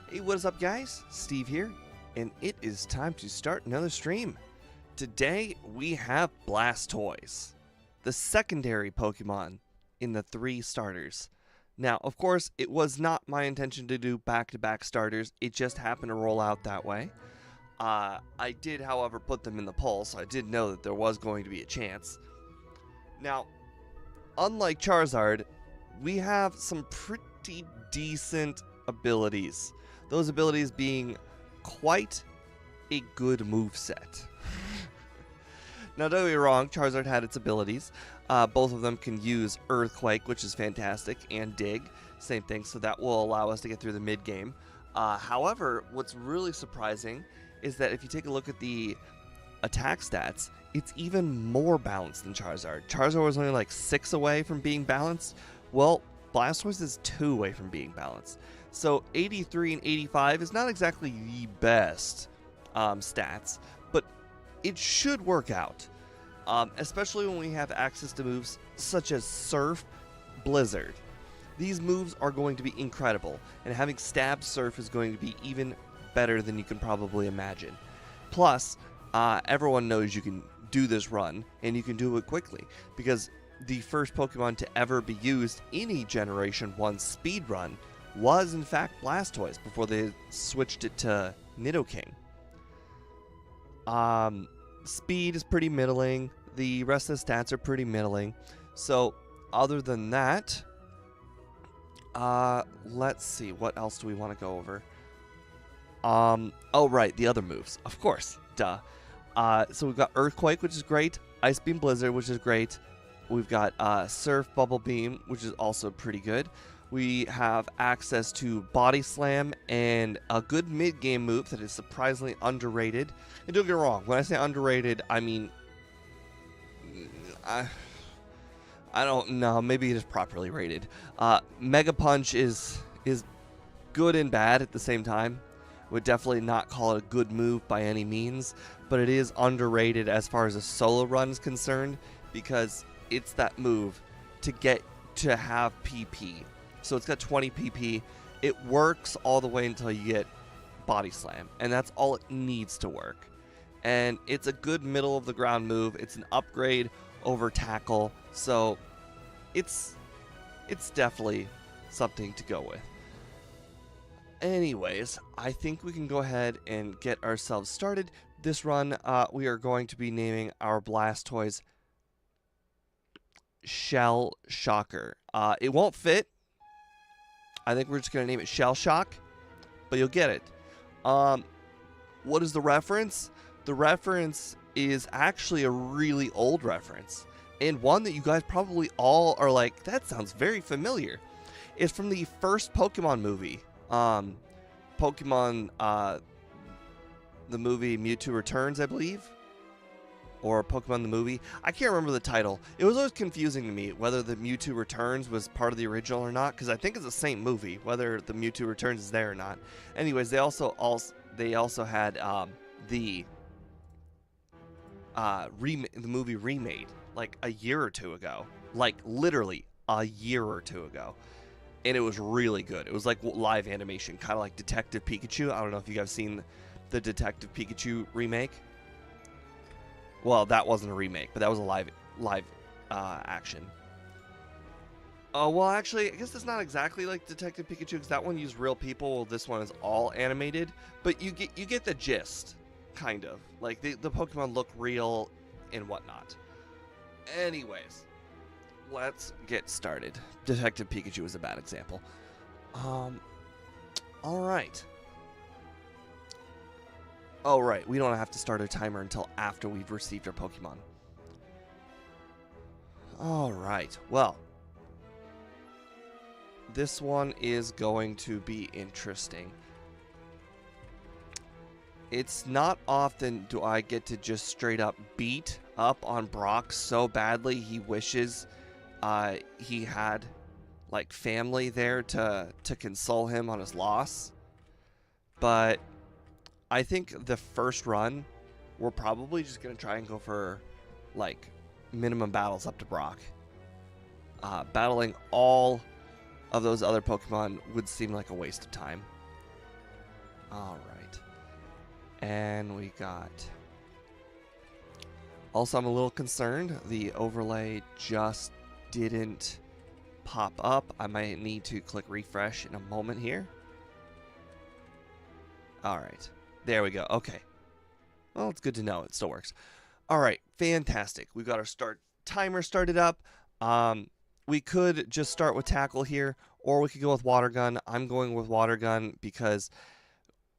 Hey, what is up, guys? Steve here, and it is time to start another stream. Today, we have Blastoise, the secondary Pokemon in the 3 starters. Now, of course, it was not my intention to do back-to-back starters. It just happened to roll out that way. I did, however, put them in the poll, so I did know that there was going to be a chance. Now, unlike Charizard, we have some pretty decent abilities. Those abilities being quite a good moveset. Now, don't get me wrong, Charizard had its abilities. Both of them can use Earthquake, which is fantastic, and Dig, same thing, so that will allow us to get through the mid-game. However, what's really surprising is that if you take a look at the attack stats, it's even more balanced than Charizard. Charizard was only like 6 away from being balanced. Well, Blastoise is 2 away from being balanced. So 83 and 85 is not exactly the best stats, but it should work out. Especially when we have access to moves such as Surf, Blizzard. These moves are going to be incredible, and having Stab Surf is going to be even better than you can probably imagine. Plus, everyone knows you can do this run, and you can do it quickly, because the first Pokemon to ever be used in a Generation 1 speed run was in fact Blastoise before they switched it to Nidoking. Speed is pretty middling. The rest of the stats are pretty middling. So, other than that, let's see. What else do we want to go over? Oh, right. The other moves. Of course. Duh. So we've got Earthquake, which is great. Ice Beam Blizzard, which is great. We've got Surf Bubble Beam, which is also pretty good. We have access to Body Slam and a good mid-game move that is surprisingly underrated. And don't get me wrong, when I say underrated, I mean, I don't know, maybe it is properly rated. Mega Punch is good and bad at the same time. Would definitely not call it a good move by any means, but it is underrated as far as a solo run is concerned, because it's that move to get to have PP. So it's got 20 PP. It works all the way until you get Body Slam, and that's all it needs to work. And it's a good middle of the ground move. It's an upgrade over Tackle, so it's definitely something to go with. Anyways, I think we can go ahead and get ourselves started. This run, we are going to be naming our Blastoise Shell Shocker. It won't fit. I think we're just going to name it Shell Shock, but you'll get it. What is the reference? The reference is actually a really old reference, and one that you guys probably all are like, that sounds very familiar. It's from the first Pokemon movie. Pokemon, the movie Mewtwo Returns, I believe. Or Pokemon the movie. I can't remember the title. It was always confusing to me whether the Mewtwo Returns was part of the original or not, because I think it's the same movie, whether the Mewtwo Returns is there or not. Anyways, they also had the movie remade like a year or two ago, like literally a year or two ago, and it was really good. It was like live animation, kind of like Detective Pikachu. I don't know if you guys seen the Detective Pikachu remake. Well, that wasn't a remake, but that was a live action. Oh, well, actually, I guess it's not exactly like Detective Pikachu, because that one used real people. Well, this one is all animated, but you get the gist, kind of. Like, the Pokemon look real and whatnot. Anyways, let's get started. Detective Pikachu is a bad example. Alright. Oh, right, we don't have to start our timer until after we've received our Pokemon. Alright, well. This one is going to be interesting. It's not often do I get to just straight up beat up on Brock so badly he wishes he had like family there to console him on his loss. But I think the first run, we're probably just going to try and go for, like, minimum battles up to Brock. Battling all of those other Pokemon would seem like a waste of time. All right. And we got... Also, I'm a little concerned. The overlay just didn't pop up. I might need to click refresh in a moment here. All right. There we go. Okay. Well, it's good to know. It still works. All right. Fantastic. We've got our timer started up. We could just start with tackle here, or we could go with water gun. I'm going with water gun because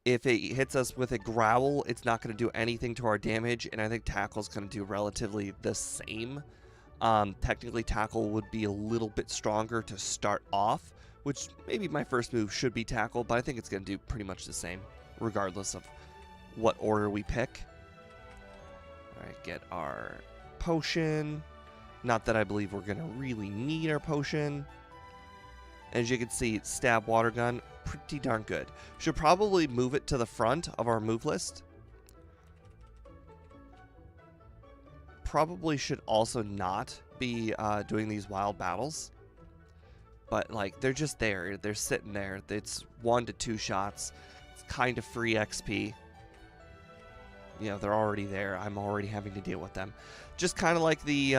if it hits us with a growl, it's not going to do anything to our damage, and I think tackle's going to do relatively the same. Technically, tackle would be a little bit stronger to start off, which maybe my first move should be tackle, but I think it's going to do pretty much the same, regardless of what order we pick. All right, get our potion. Not that I believe we're going to really need our potion. As you can see, stab water gun, pretty darn good. Should probably move it to the front of our move list. Probably should also not be doing these wild battles. But, like, they're just there. They're sitting there. It's 1 to 2 shots. It's kind of free XP. You know, they're already there. I'm already having to deal with them. Just kind of like the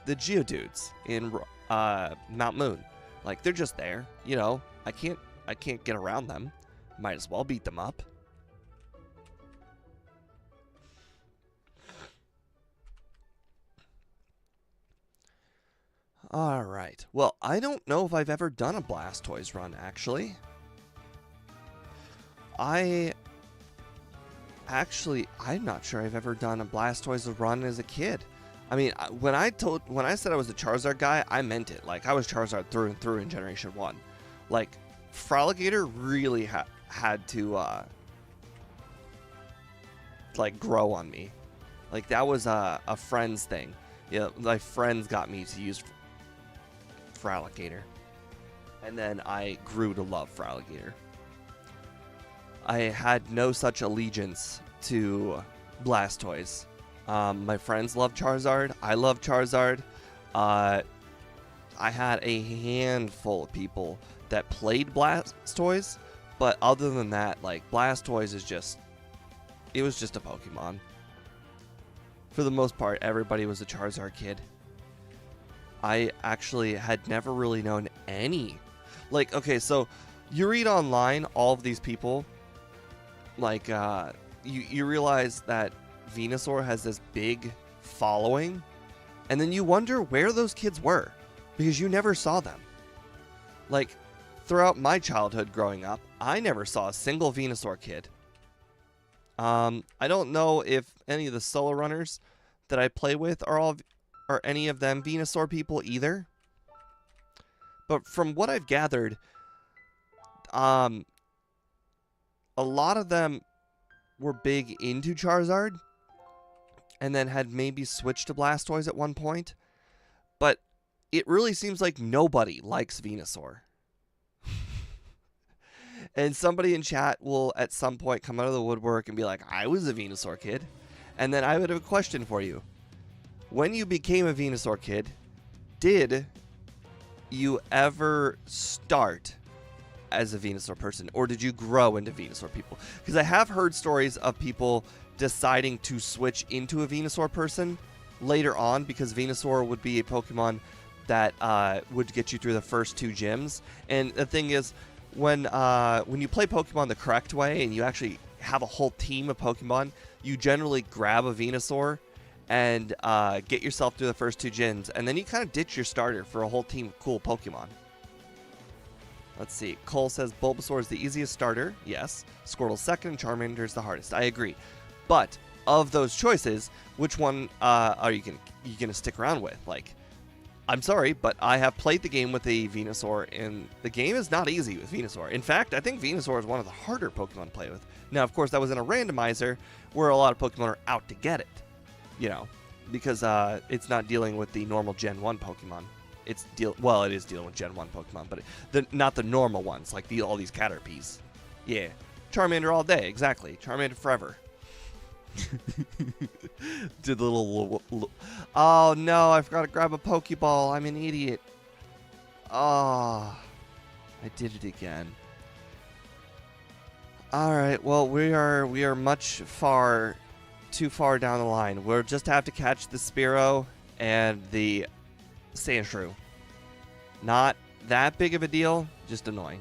Geodudes in Mount Moon. Like, they're just there. You know, I can't get around them. Might as well beat them up. Alright. Well, I don't know if I've ever done a Blastoise run, actually. I'm not sure I've ever done a Blastoise run as a kid. I mean, when I said I was a Charizard guy, I meant it. Like, I was Charizard through and through in Generation 1. Like, Fraligator really had to, like, grow on me. Like, that was a friend's thing. Yeah, my friends got me to use Fraligator. And then I grew to love Fraligator. I had no such allegiance to Blastoise. My friends love Charizard. I love Charizard. I had a handful of people that played Blastoise, but other than that, like, Blastoise is just... It was just a Pokemon. For the most part, everybody was a Charizard kid. I actually had never really known any. Like, okay, so you read online all of these people. Like, you realize that Venusaur has this big following, and then you wonder where those kids were, because you never saw them. Like, throughout my childhood growing up, I never saw a single Venusaur kid. I don't know if any of the solo runners that I play with are any of them Venusaur people either. But from what I've gathered, a lot of them were big into Charizard, and then had maybe switched to Blastoise at one point. But it really seems like nobody likes Venusaur. And somebody in chat will at some point come out of the woodwork and be like, I was a Venusaur kid. And then I would have a question for you. When you became a Venusaur kid, did you ever start as a Venusaur person, or did you grow into Venusaur people? Because I have heard stories of people deciding to switch into a Venusaur person later on, because Venusaur would be a Pokemon that would get you through the first 2 gyms. And the thing is, when you play Pokemon the correct way and you actually have a whole team of Pokemon, you generally grab a Venusaur and get yourself through the first 2 gyms, and then you kind of ditch your starter for a whole team of cool Pokemon. Let's see. Cole says Bulbasaur is the easiest starter. Yes. Squirtle's second, and Charmander is the hardest. I agree. But of those choices, which one are you gonna stick around with? Like, I'm sorry, but I have played the game with a Venusaur, and the game is not easy with Venusaur. In fact, I think Venusaur is one of the harder Pokemon to play with. Now, of course, that was in a randomizer where a lot of Pokemon are out to get it, you know, because it's not dealing with the normal Gen 1 Pokemon. It is dealing with Gen 1 Pokemon, but not the normal ones, like all these Caterpies. Yeah. Charmander all day, exactly. Charmander forever. Did the little... Oh, no, I forgot to grab a Pokeball. I'm an idiot. Oh, I did it again. All right. Well, we are much too far down the line. We'll just have to catch the Spearow and the Sandshrew. Not that big of a deal, just annoying.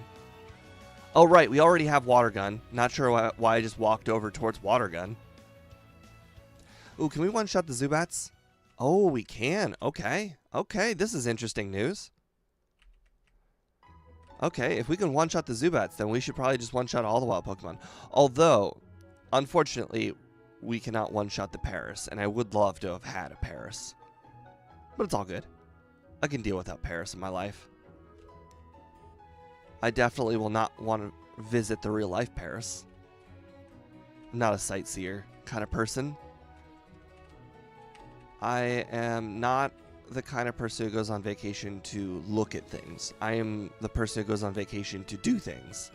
Oh, right, we already have Water Gun. Not sure why I just walked over towards Water Gun. Ooh, can we one-shot the Zubats? Oh, we can. Okay. Okay, this is interesting news. Okay, if we can one-shot the Zubats, then we should probably just one-shot all the wild Pokemon. Although, unfortunately, we cannot one-shot the Paris, and I would love to have had a Paris. But it's all good. I can deal without Paris in my life. I definitely will not want to visit the real-life Paris. I'm not a sightseer kind of person. I am not the kind of person who goes on vacation to look at things. I am the person who goes on vacation to do things.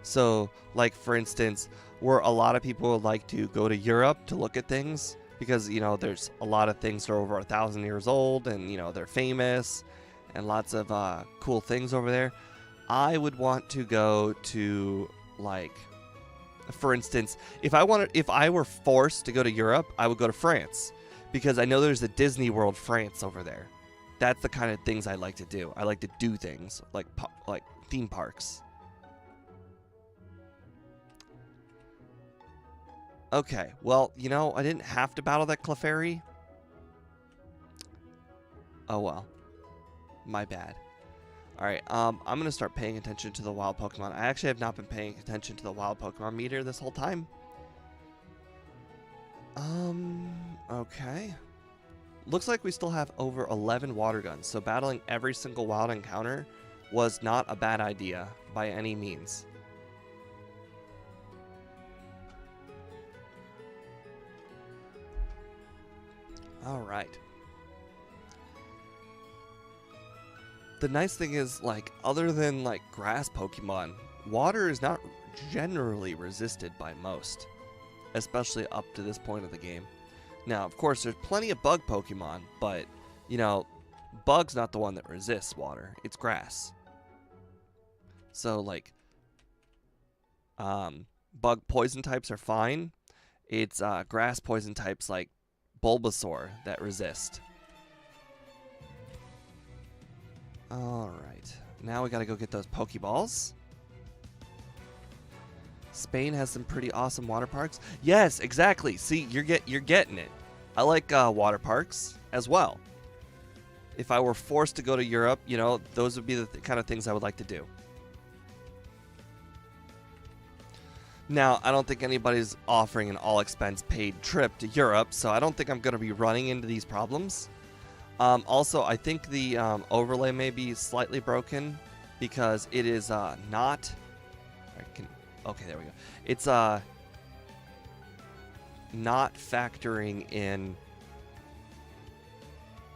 So, like, for instance, where a lot of people would like to go to Europe to look at things because, you know, there's a lot of things that are over 1,000 years old and, you know, they're famous and lots of cool things over there. I would want to go to, like, for instance, if I were forced to go to Europe, I would go to France. Because I know there's a Disney World France over there. That's the kind of things I like to do. I like to do things like theme parks. Okay, well, you know, I didn't have to battle that Clefairy. Oh well, my bad. All right, I'm gonna start paying attention to the wild Pokemon. I actually have not been paying attention to the wild Pokemon meter this whole time. Okay. Looks like we still have over 11 water guns, so battling every single wild encounter was not a bad idea by any means. Alright. The nice thing is, like, other than, like, grass Pokemon, water is not generally resisted by most. Especially up to this point of the game. Now, of course, there's plenty of bug Pokemon, but, you know, bug's not the one that resists water. It's grass. So, like, bug poison types are fine. It's grass poison types like Bulbasaur that resist. Alright. Now we gotta go get those Pokeballs. Spain has some pretty awesome water parks. Yes, exactly. See, you're getting it. I like water parks as well. If I were forced to go to Europe, you know, those would be the kind of things I would like to do. Now, I don't think anybody's offering an all-expense-paid trip to Europe, so I don't think I'm going to be running into these problems. Also, I think the overlay may be slightly broken because it is not... Okay, there we go. It's not factoring in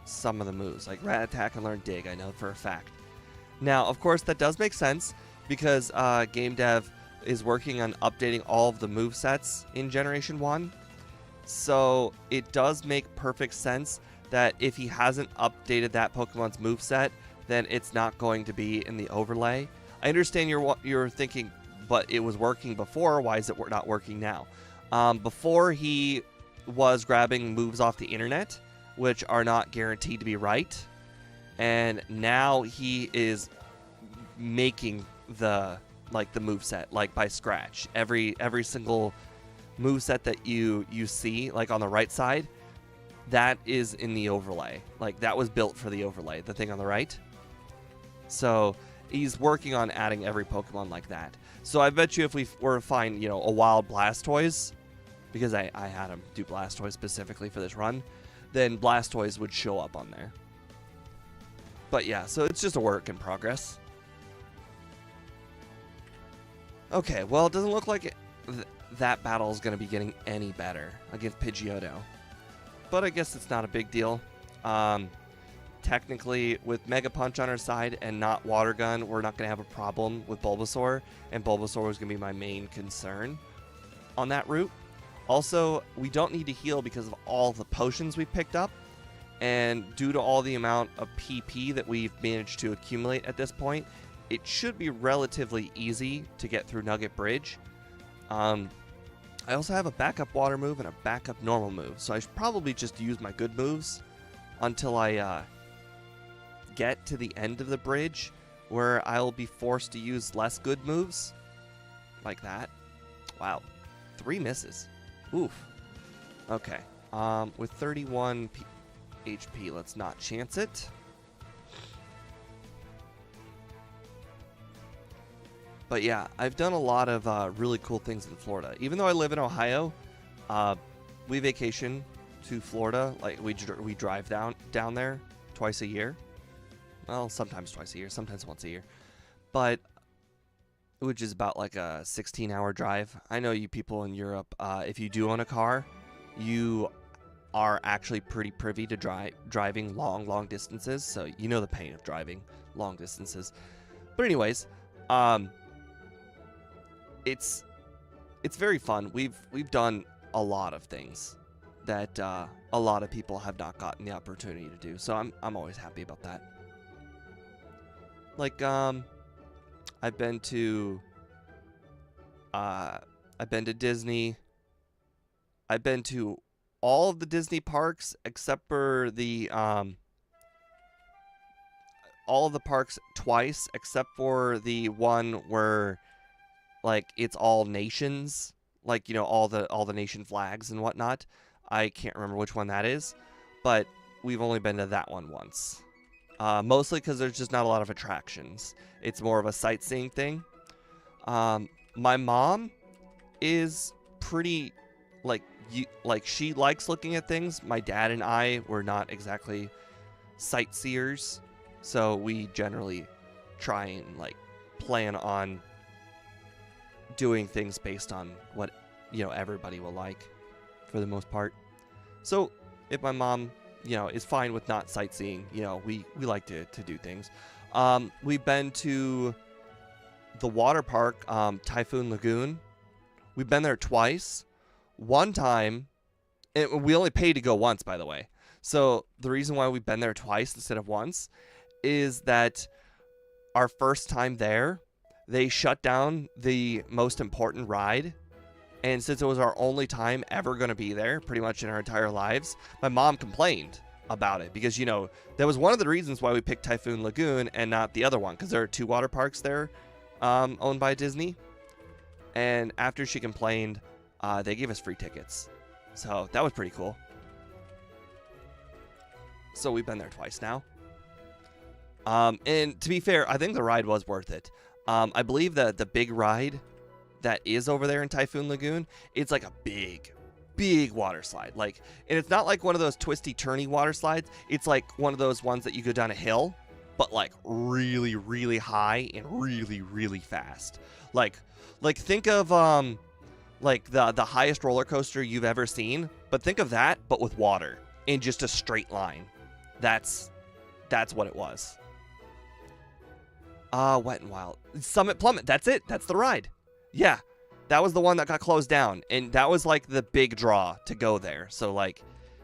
some of the moves. Like Rat Attack and Learn Dig, I know for a fact. Now, of course, that does make sense because Game Dev is working on updating all of the movesets in Generation 1. So it does make perfect sense that if he hasn't updated that Pokemon's moveset, then it's not going to be in the overlay. I understand you're thinking, but it was working before. Why is it not working now? Before he was grabbing moves off the internet, which are not guaranteed to be right, and now he is making the moveset like by scratch. Every single moveset that you see like on the right side, that is in the overlay. Like that was built for the overlay, the thing on the right. So he's working on adding every Pokemon like that. So I bet you if we were to find, you know, a wild Blastoise, because I had him do Blastoise specifically for this run, then Blastoise would show up on there. But yeah, so it's just a work in progress. Okay, well, it doesn't look like that battle is going to be getting any better against Pidgeotto. But I guess it's not a big deal. Technically, with Mega Punch on our side and not Water Gun, we're not going to have a problem with Bulbasaur, and Bulbasaur was going to be my main concern on that route. Also, we don't need to heal because of all the potions we picked up, and due to all the amount of PP that we've managed to accumulate at this point, it should be relatively easy to get through Nugget Bridge. I also have a backup water move and a backup normal move, so I should probably just use my good moves until I get to the end of the bridge, where I'll be forced to use less good moves, like that. Wow, 3 misses. Oof. Okay. With 31 HP, let's not chance it. But yeah, I've done a lot of really cool things in Florida. Even though I live in Ohio, we vacation to Florida. Like we drive down there twice a year. Well, sometimes twice a year, sometimes once a year. But which is about like a 16-hour drive. I know you people in Europe, if you do own a car, you are actually pretty privy to driving long distances. So you know the pain of driving long distances. But anyways, it's very fun. We've done a lot of things that a lot of people have not gotten the opportunity to do. So I'm always happy about that. Like I've been to Disney. I've been to all of the Disney parks except for the all of the parks twice, except for the one where like it's all nations, like, you know, all the nation flags and whatnot. I can't remember which one that is, but we've only been to that one once. Mostly because there's just not a lot of attractions. It's more of a sightseeing thing. My mom is pretty like she likes looking at things. My dad and I were not exactly sightseers, so we generally try and like plan on doing things based on what, you know, everybody will like for the most part. So if my mom, you know, is fine with not sightseeing, you know, we like to do things. We've been to the water park, Typhoon Lagoon. We've been there twice. One time, and we only paid to go once, by the way. So the reason why we've been there twice instead of once is that our first time there, they shut down the most important ride. And since it was our only time ever going to be there, pretty much in our entire lives, my mom complained about it. Because, you know, that was one of the reasons why we picked Typhoon Lagoon and not the other one. Because there are 2 water parks there owned by Disney. And after she complained, they gave us free tickets. So that was pretty cool. So we've been there twice now. And to be fair, I think the ride was worth it. I believe that the big ride that is over there in Typhoon Lagoon, it's like a big water slide. Like, and it's not like one of those twisty turny water slides. It's like one of those ones that you go down a hill, but like really high and really fast. Like think of like the highest roller coaster you've ever seen, but think of that but with water in just a straight line. That's what it was. Wet and Wild. Summit Plummet. That's it. That's the ride. Yeah. That was the one that got closed down. And that was like the big draw to go there. So like,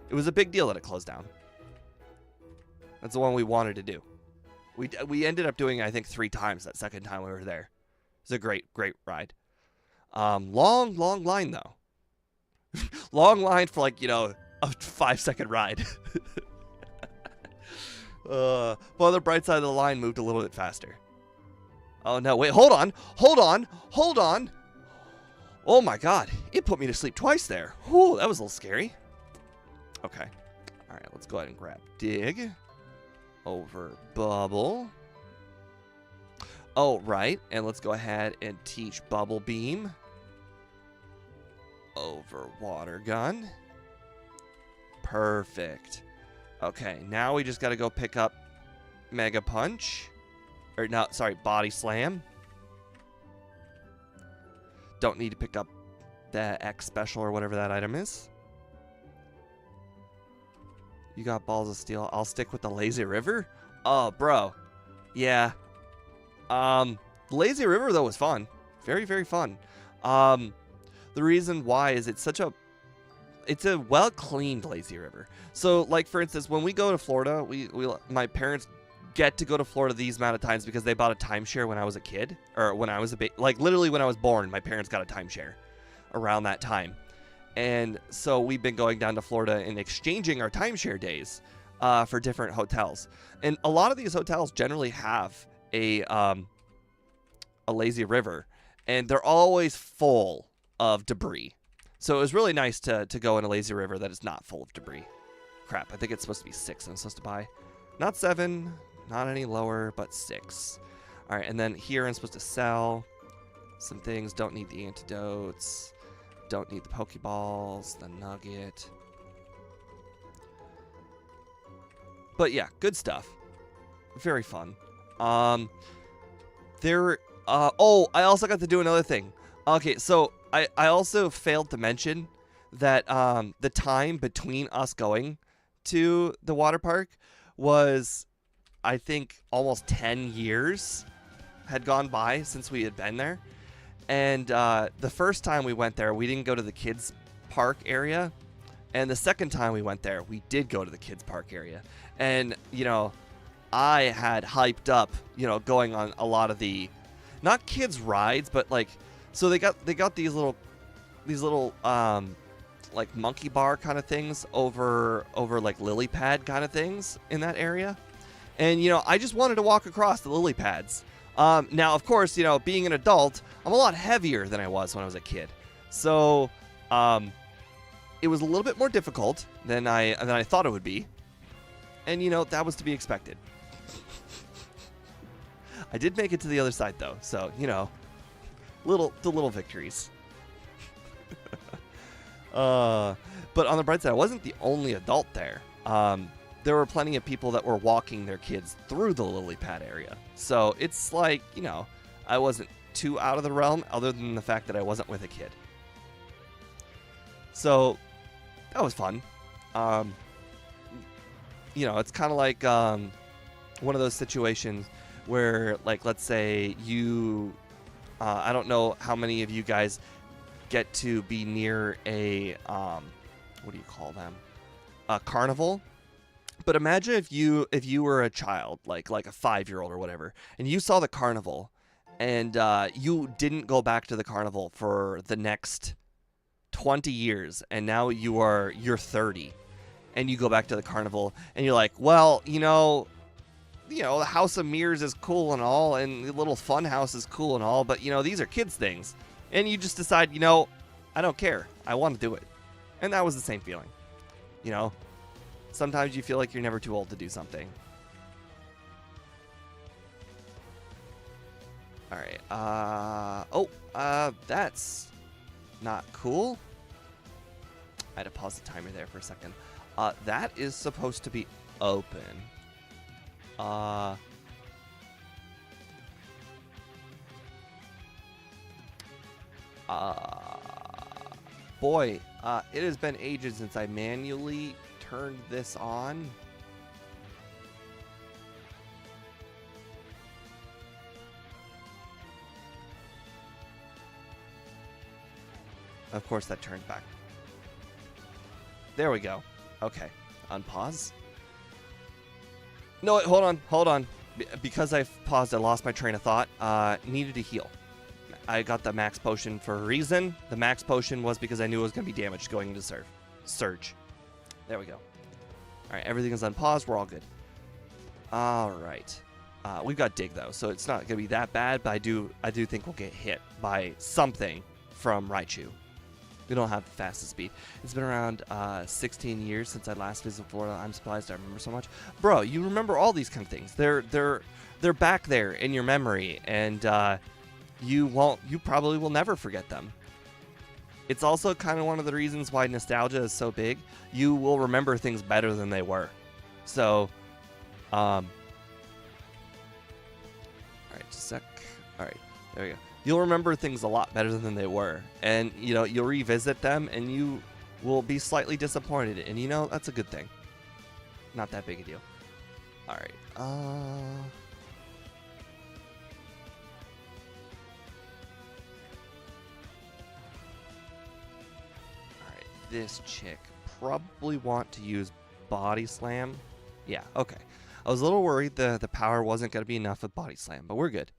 it was a big deal that it closed down. That's the one we wanted to do. We ended up doing, I think, 3 times that second time we were there. It was a great ride. Long line though. Long line for like, you know, a 5-second ride. Well, the bright side of the line moved a little bit faster. Oh no, wait, hold on. Oh my god, it put me to sleep twice there. Whew, that was a little scary. Okay. Alright, let's go ahead and grab Dig. Over Bubble. Oh, right, and let's go ahead and teach Bubble Beam. Over Water Gun. Perfect. Okay, now we just gotta go pick up Mega Punch. Or no, sorry, Body Slam. Don't need to pick up the X Special or whatever that item is. You got Balls of Steel. I'll stick with the Lazy River. Oh, bro. Yeah. Lazy River, though, was fun. Very fun. The reason why is it's a well-cleaned Lazy River. So, like, for instance, when we go to Florida, my parents get to go to Florida these amount of times because they bought a timeshare when I was a kid. Or when I was like, literally when I was born, my parents got a timeshare. around that time. And so we've been going down to Florida and exchanging our timeshare days for different hotels. And a lot of these hotels generally have a lazy river, and they're always full of debris. So it was really nice to go in a lazy river that is not full of debris. Crap, I think it's supposed to be 6 I'm supposed to buy. Not 7, not any lower, but 6. All right, and then here I'm supposed to sell some things. Don't need the antidotes. Don't need the Pokeballs, the nugget. But yeah, good stuff. Very fun. Oh, I also got to do another thing. Okay, so I also failed to mention that the time between us going to the water park was, I think, almost 10 years had gone by since we had been there. And the first time we went there, we didn't go to the kids' park area. And the second time we went there, we did go to the kids' park area. And, you know, I had hyped up, you know, going on a lot of the, not kids' rides, but like, so they got these little like monkey bar kind of things over like lily pad kind of things in that area. And, you know, I just wanted to walk across the lily pads. Now, of course, you know, being an adult, I'm a lot heavier than I was when I was a kid. So, it was a little bit more difficult than I thought it would be. And, you know, that was to be expected. I did make it to the other side, though. So, you know, the little victories. But on the bright side, I wasn't the only adult there. There were plenty of people that were walking their kids through the lily pad area. So it's like, you know, I wasn't too out of the realm other than the fact that I wasn't with a kid. So that was fun. You know, it's kind of like one of those situations where, like, let's say you, I don't know how many of you guys get to be near a, what do you call them? A carnival. But imagine if you were a child, like a 5-year-old or whatever, and you saw the carnival, and you didn't go back to the carnival for the next 20 years, and now you're 30, and you go back to the carnival, and you're like, well, you know, the House of Mirrors is cool and all, and the little fun house is cool and all, but, you know, these are kids' things. And you just decide, you know, I don't care. I want to do it. And that was the same feeling. You know, sometimes you feel like you're never too old to do something. All right. That's not cool. I had to pause the timer there for a second. That is supposed to be open. Boy, it has been ages since I manually turned this on. Of course, that turned back. There we go. Okay. Unpause. No, wait, hold on. Because I paused, I lost my train of thought. Needed to heal. I got the max potion for a reason. The max potion was because I knew it was going to be damaged going into Surge. There we go. All right, everything is unpaused. We're all good. All right. We've got Dig, though, so it's not going to be that bad, but I do think we'll get hit by something from Raichu. We don't have the fastest speed. It's been around 16 years since I last visited Florida. I'm surprised I remember so much. Bro, you remember all these kind of things. They're back there in your memory, and you probably will never forget them. It's also kind of one of the reasons why nostalgia is so big. You will remember things better than they were. So, all right, just a sec. All right, there we go. You'll remember things a lot better than they were. And, you know, you'll revisit them and you will be slightly disappointed. And, you know, that's a good thing. Not that big a deal. All right. All right. This chick probably want to use Body Slam. Yeah, okay. I was a little worried the power wasn't going to be enough of Body Slam, but we're good.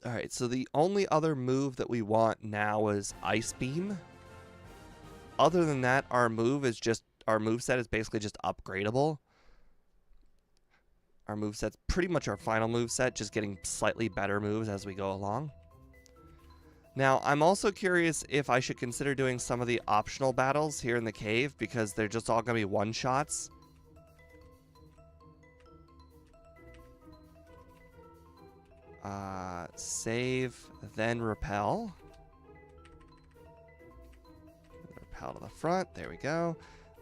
Alright, so the only other move that we want now is Ice Beam. Other than that, our moveset is basically just upgradable. Our moveset's pretty much our final moveset, just getting slightly better moves as we go along. Now, I'm also curious if I should consider doing some of the optional battles here in the cave, because they're just all going to be one-shots. Save, then repel. Repel to the front. There we go.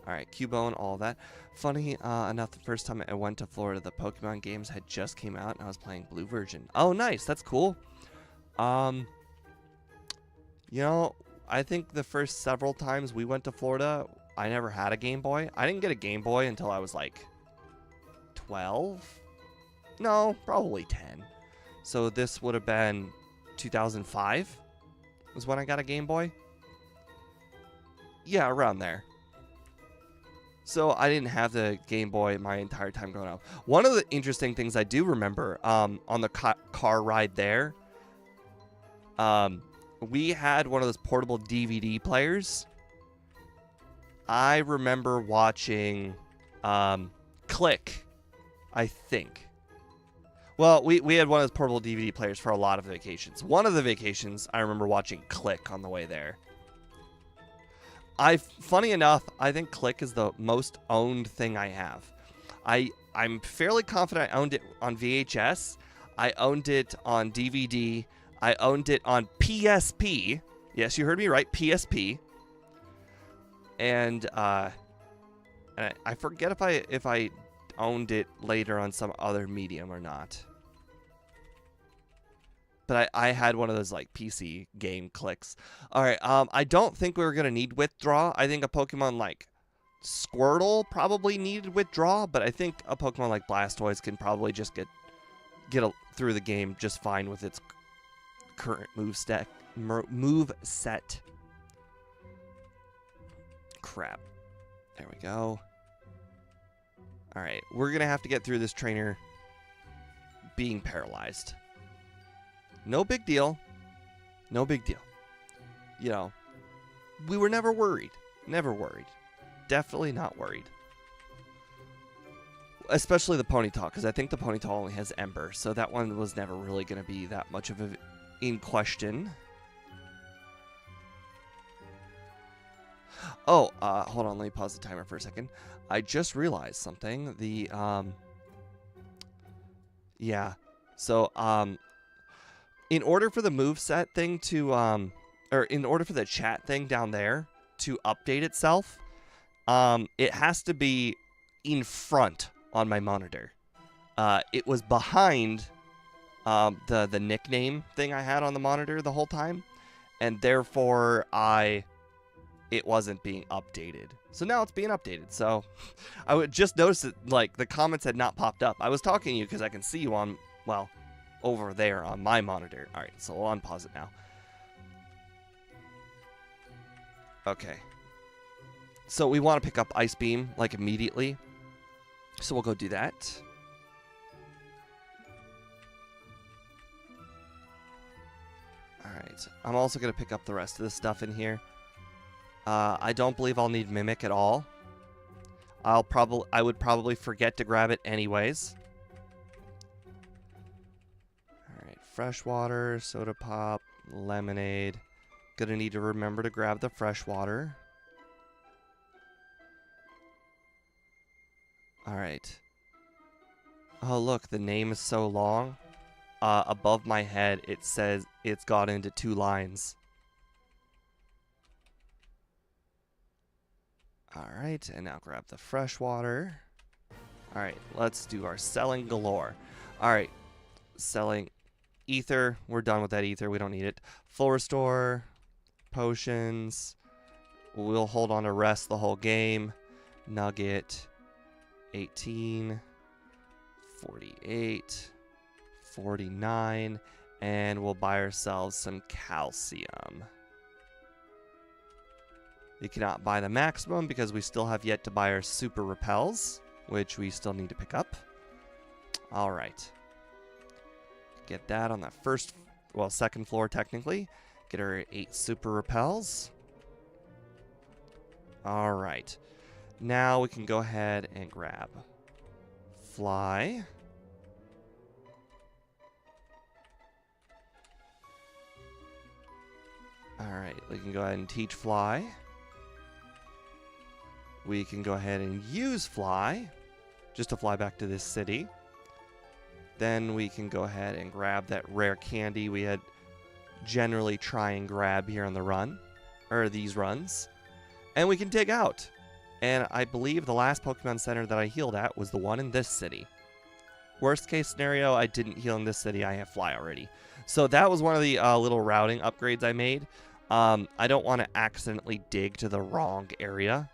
Alright, Cubone, all that. Funny enough, the first time I went to Florida, the Pokemon games had just came out, and I was playing Blue Version. Oh, nice. That's cool. You know, I think the first several times we went to Florida, I never had a Game Boy. I didn't get a Game Boy until I was like 12? No, probably 10. So this would have been 2005 was when I got a Game Boy. Yeah, around there. So I didn't have the Game Boy my entire time growing up. One of the interesting things I do remember on the car ride there, we had one of those portable DVD players. I remember watching Click, I think. Well, we had one of those portable DVD players for a lot of vacations. One of the vacations, I remember watching Click on the way there. Funny enough, I think Click is the most owned thing I have. I'm fairly confident I owned it on VHS. I owned it on DVD. I owned it on PSP. Yes, you heard me right, PSP. And I forget if I owned it later on some other medium or not. But I had one of those like PC game Clicks. Alright, I don't think we were going to need Withdraw. I think a Pokemon like Squirtle probably needed Withdraw, but I think a Pokemon like Blastoise can probably just get through the game just fine with its current move set. Crap. There we go. Alright, we're going to have to get through this trainer being paralyzed. No big deal. No big deal. You know, we were never worried. Never worried. Definitely not worried. Especially the Ponyta, because I think the Ponyta only has Ember, so that one was never really going to be that much of a in question. Oh, hold on, let me pause the timer for a second. I just realized something. Yeah. So, in order for the moveset thing to, or in order for the chat thing down there to update itself, it has to be in front on my monitor. It was behind the nickname thing I had on the monitor the whole time, and therefore it wasn't being updated. So now it's being updated. So I would just notice that like the comments had not popped up. I was talking to you because I can see you on, well, over there on my monitor. All right, so we'll unpause it now. Okay. So we want to pick up Ice Beam like immediately. So we'll go do that. All right. I'm also going to pick up the rest of the stuff in here. I don't believe I'll need Mimic at all. I would probably forget to grab it anyways. Alright, fresh water, soda pop, lemonade. Gonna need to remember to grab the fresh water. Alright. Oh look, the name is so long. Above my head it says it's got into 2 lines. Alright, and now grab the fresh water. Alright, let's do our selling galore. Alright, selling ether. We're done with that ether. We don't need it. Full restore. Potions. We'll hold on to rest the whole game. Nugget. 18. 48. 49. And we'll buy ourselves some calcium. We cannot buy the maximum because we still have yet to buy our super repels, which we still need to pick up. All right. Get that on the first well, second floor technically. Get our 8 super repels. All right. Now we can go ahead and grab Fly. All right, we can go ahead and teach Fly. We can go ahead and use Fly just to fly back to this city. Then we can go ahead and grab that rare candy we had generally try and grab here on the run, or these runs. And we can dig out. And I believe the last Pokemon Center that I healed at was the one in this city. Worst case scenario, I didn't heal in this city. I have Fly already. So that was one of the little routing upgrades I made. I don't want to accidentally dig to the wrong area.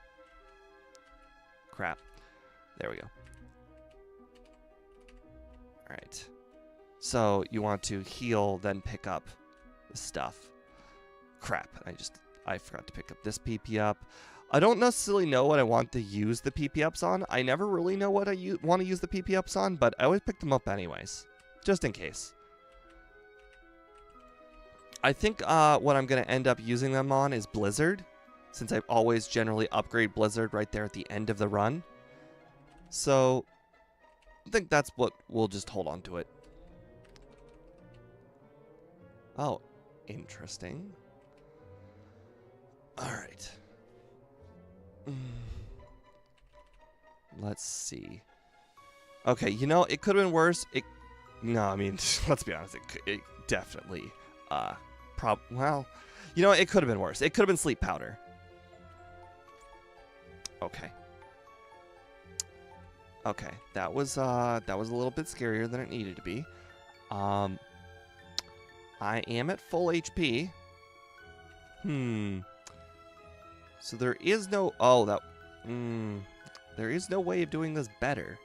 Crap. There we go. All right. So you want to heal, then pick up the stuff. Crap. I forgot to pick up this PP up. I don't necessarily know what I want to use the PP ups on. I never really know what I want to use the PP ups on, but I always pick them up anyways, just in case. I think what I'm going to end up using them on is Blizzard, since I always generally upgrade Blizzard right there at the end of the run. So I think that's what we'll just hold on to it. Oh, interesting. All right. Let's see. Okay, you know, it could have been worse. No, I mean, let's be honest. It definitely, well, you know, it could have been worse. It could have been sleep powder. Okay. Okay, that was a little bit scarier than it needed to be. I am at full HP. So there is no... Oh, that... there is no way of doing this better.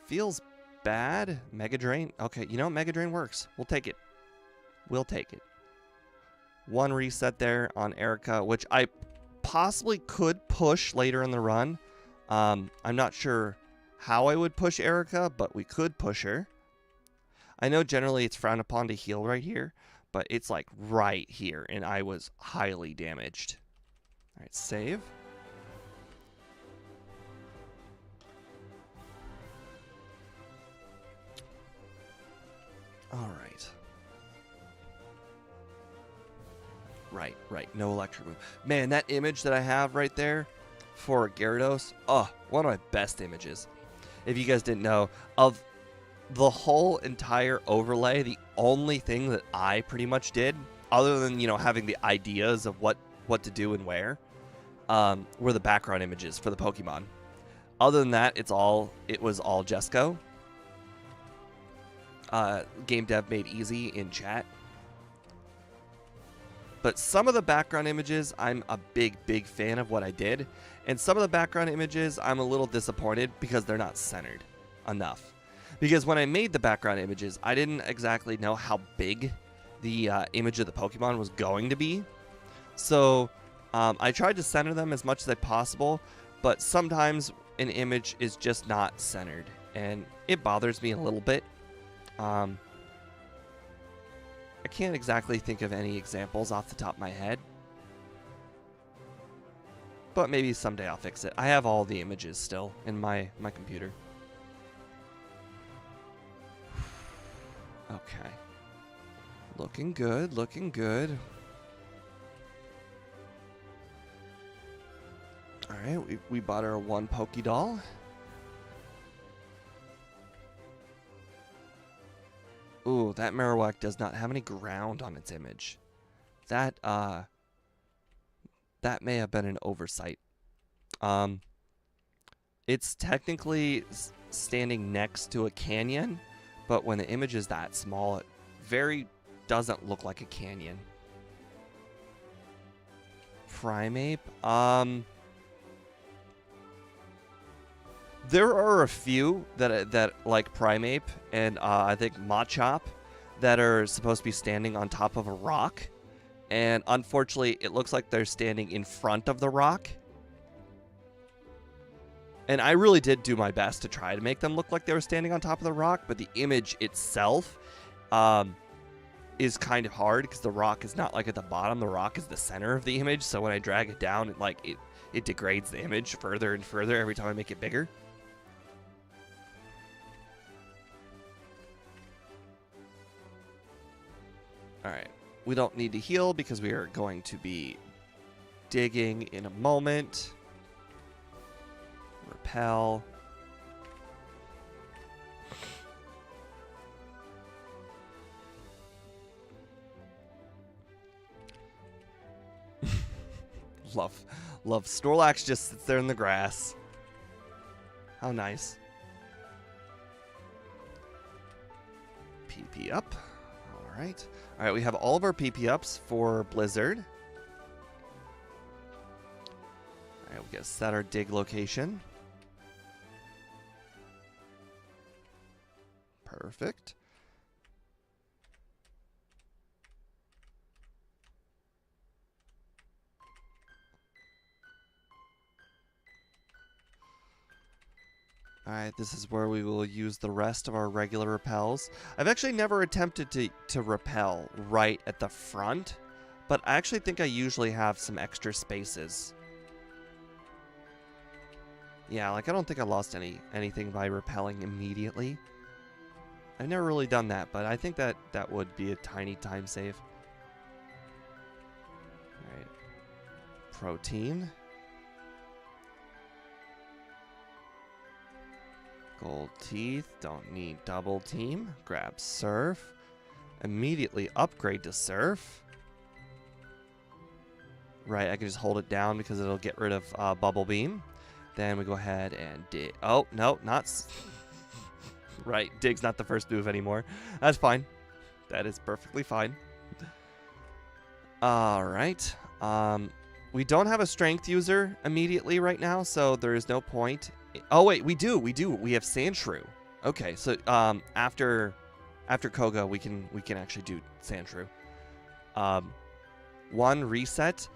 Feels bad. Mega Drain. Okay, you know, Mega Drain works. We'll take it. We'll take it. One reset there on Erica, which I possibly could push later in the run. I'm not sure how I would push Erica, but we could push her. I know generally it's frowned upon to heal right here, but it's like right here, and I was highly damaged. All right, save. All right. Right. No electric move. Man, that image that I have right there for Gyarados, one of my best images. If you guys didn't know, of the whole entire overlay, the only thing that I pretty much did, other than, you know, having the ideas of what to do and where, were the background images for the Pokemon. Other than that, it was all Jesco. Game dev made easy in chat. But some of the background images, I'm a big fan of what I did. And some of the background images, I'm a little disappointed because they're not centered enough. Because when I made the background images, I didn't exactly know how big the image of the Pokemon was going to be. So I tried to center them as much as possible, but sometimes an image is just not centered. And it bothers me a little bit. I can't exactly think of any examples off the top of my head. But maybe someday I'll fix it. I have all the images still in my computer. Okay. Looking good, looking good. Alright, we bought our one Pokédoll. Ooh, that marowak does not have any ground on its image. That may have been an oversight. It's technically standing next to a canyon, but when the image is that small, it very doesn't look like a canyon. Primeape, there are a few that like Primeape and I think Machop that are supposed to be standing on top of a rock, and unfortunately it looks like they're standing in front of the rock. And I really did do my best to try to make them look like they were standing on top of the rock, but the image itself is kind of hard because the rock is not like at the bottom. The rock is the center of the image. So when I drag it down, it degrades the image further and further every time I make it bigger. Alright, we don't need to heal because we are going to be digging in a moment. Repel. Love Snorlax just sits there in the grass. How nice. PP up. Alright. Alright, we have all of our PP ups for Blizzard. Alright, we gotta set our dig location. Perfect. Alright, this is where we will use the rest of our regular repels. I've actually never attempted to repel right at the front, but I actually think I usually have some extra spaces. Yeah, like I don't think I lost anything by repelling immediately. I've never really done that, but I think that would be a tiny time save. Alright. Protein. Gold teeth, don't need double team. Grab surf. Immediately upgrade to surf. Right, I can just hold it down because it'll get rid of bubble beam. Then we go ahead and dig. Oh, no, not. Right, dig's not the first move anymore. That's fine. That is perfectly fine. Alright. We don't have a strength user immediately right now, so there is no point. Oh wait, we do. We have Sandshrew. Okay, so after Koga, we can actually do Sandshrew. One reset.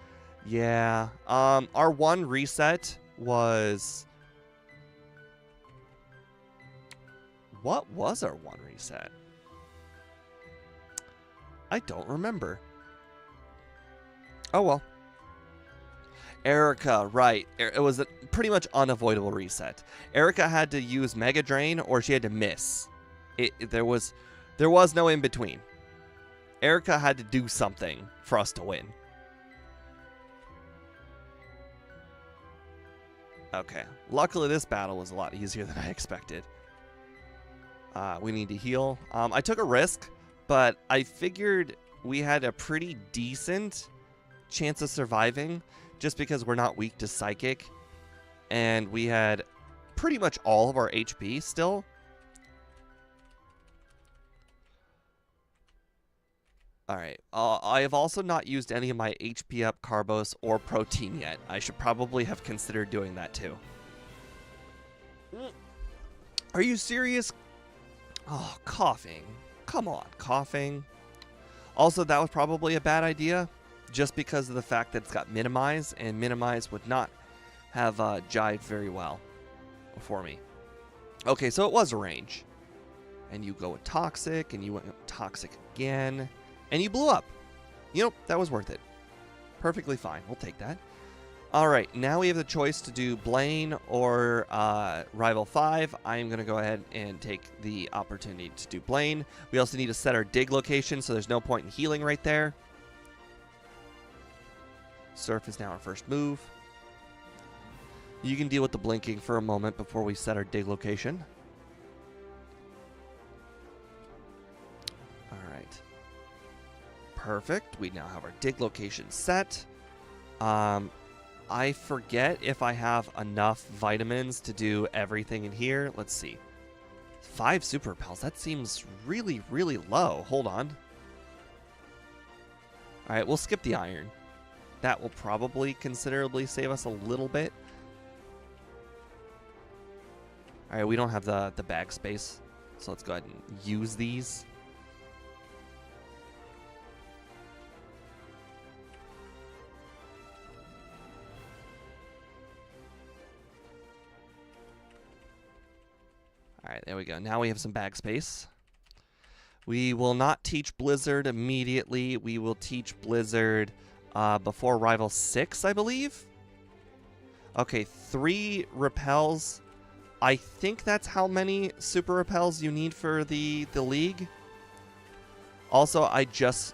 Yeah. Our one reset was. What was our one reset? I don't remember. Oh well. Erica, right. It was a pretty much unavoidable reset. Erica had to use Mega Drain or she had to miss. There was no in between. Erica had to do something for us to win. Okay. Luckily, this battle was a lot easier than I expected. We need to heal. I took a risk, but I figured we had a pretty decent chance of surviving just because we're not weak to Psychic. And we had pretty much all of our HP still. Alright, I have also not used any of my HP up Carbos or Protein yet. I should probably have considered doing that too. Are you serious? Oh, coughing. Come on, coughing. Also, that was probably a bad idea just because of the fact that it's got Minimize, and Minimize would not have jived very well for me. Okay, so it was a range. And you go with Toxic, and you went with Toxic again. And you blew up. You know, that was worth it. Perfectly fine. We'll take that. Alright, now we have the choice to do Blaine or Rival 5. I'm going to go ahead and take the opportunity to do Blaine. We also need to set our dig location, so there's no point in healing right there. Surf is now our first move. You can deal with the blinking for a moment before we set our dig location. Alright. Perfect. We now have our dig location set. I forget if I have enough vitamins to do everything in here. Let's see. 5 super repels. That seems really, really low. Hold on. Alright, we'll skip the iron. That will probably considerably save us a little bit. Alright, we don't have the bag space, so let's go ahead and use these. Alright, there we go. Now we have some bag space. We will not teach Blizzard immediately. We will teach Blizzard before Rival 6, I believe. Okay, 3 repels. I think that's how many super repels you need for the league. Also, I just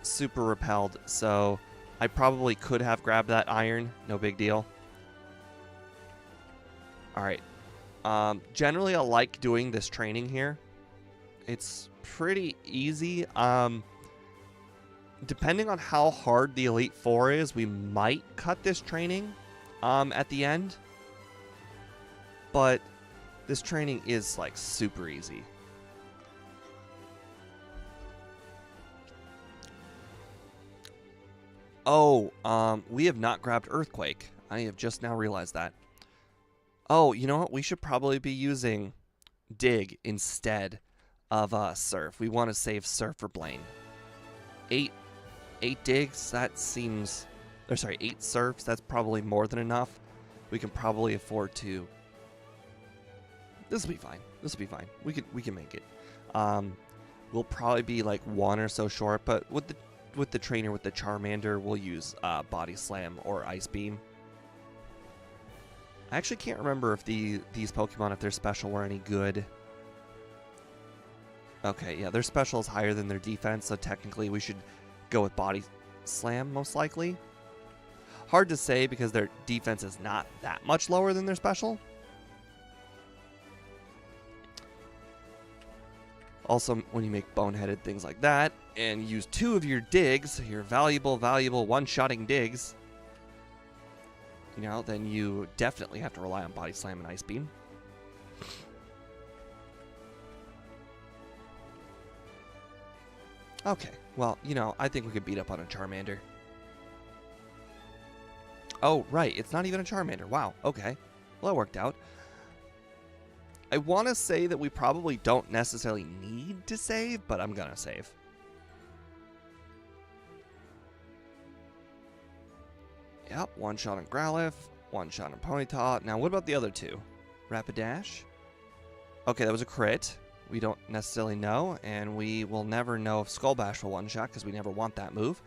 super repelled, so I probably could have grabbed that iron. No big deal. Alright. Generally, I like doing this training here. It's pretty easy. Depending on how hard the Elite Four is, we might cut this training at the end. But this training is like super easy. Oh, we have not grabbed Earthquake. I have just now realized that. Oh, you know what? We should probably be using Dig instead of Surf. We want to save Surf for Blaine. 8 digs, that seems... Or sorry, 8 surfs, that's probably more than enough. We can probably afford to... This will be fine. This will be fine. We can make it. We'll probably be like 1 or so short, but with the trainer with the Charmander, we'll use Body Slam or Ice Beam. I actually can't remember if these Pokemon, if they're special, were any good. Okay, yeah, their special is higher than their defense, so technically we should go with Body Slam, most likely. Hard to say because their defense is not that much lower than their special. Also, when you make boneheaded things like that, and use 2 of your digs, your valuable one-shotting digs, you know, then you definitely have to rely on Body Slam and Ice Beam. Okay, well, you know, I think we could beat up on a Charmander. Oh, right, it's not even a Charmander. Wow, okay. Well, that worked out. I want to say that we probably don't necessarily need to save, but I'm going to save. Yep, 1 shot on Growlithe, 1 shot on Ponyta. Now, what about the other 2? Rapidash? Okay, that was a crit. We don't necessarily know, and we will never know if Skull Bash will one-shot because we never want that move.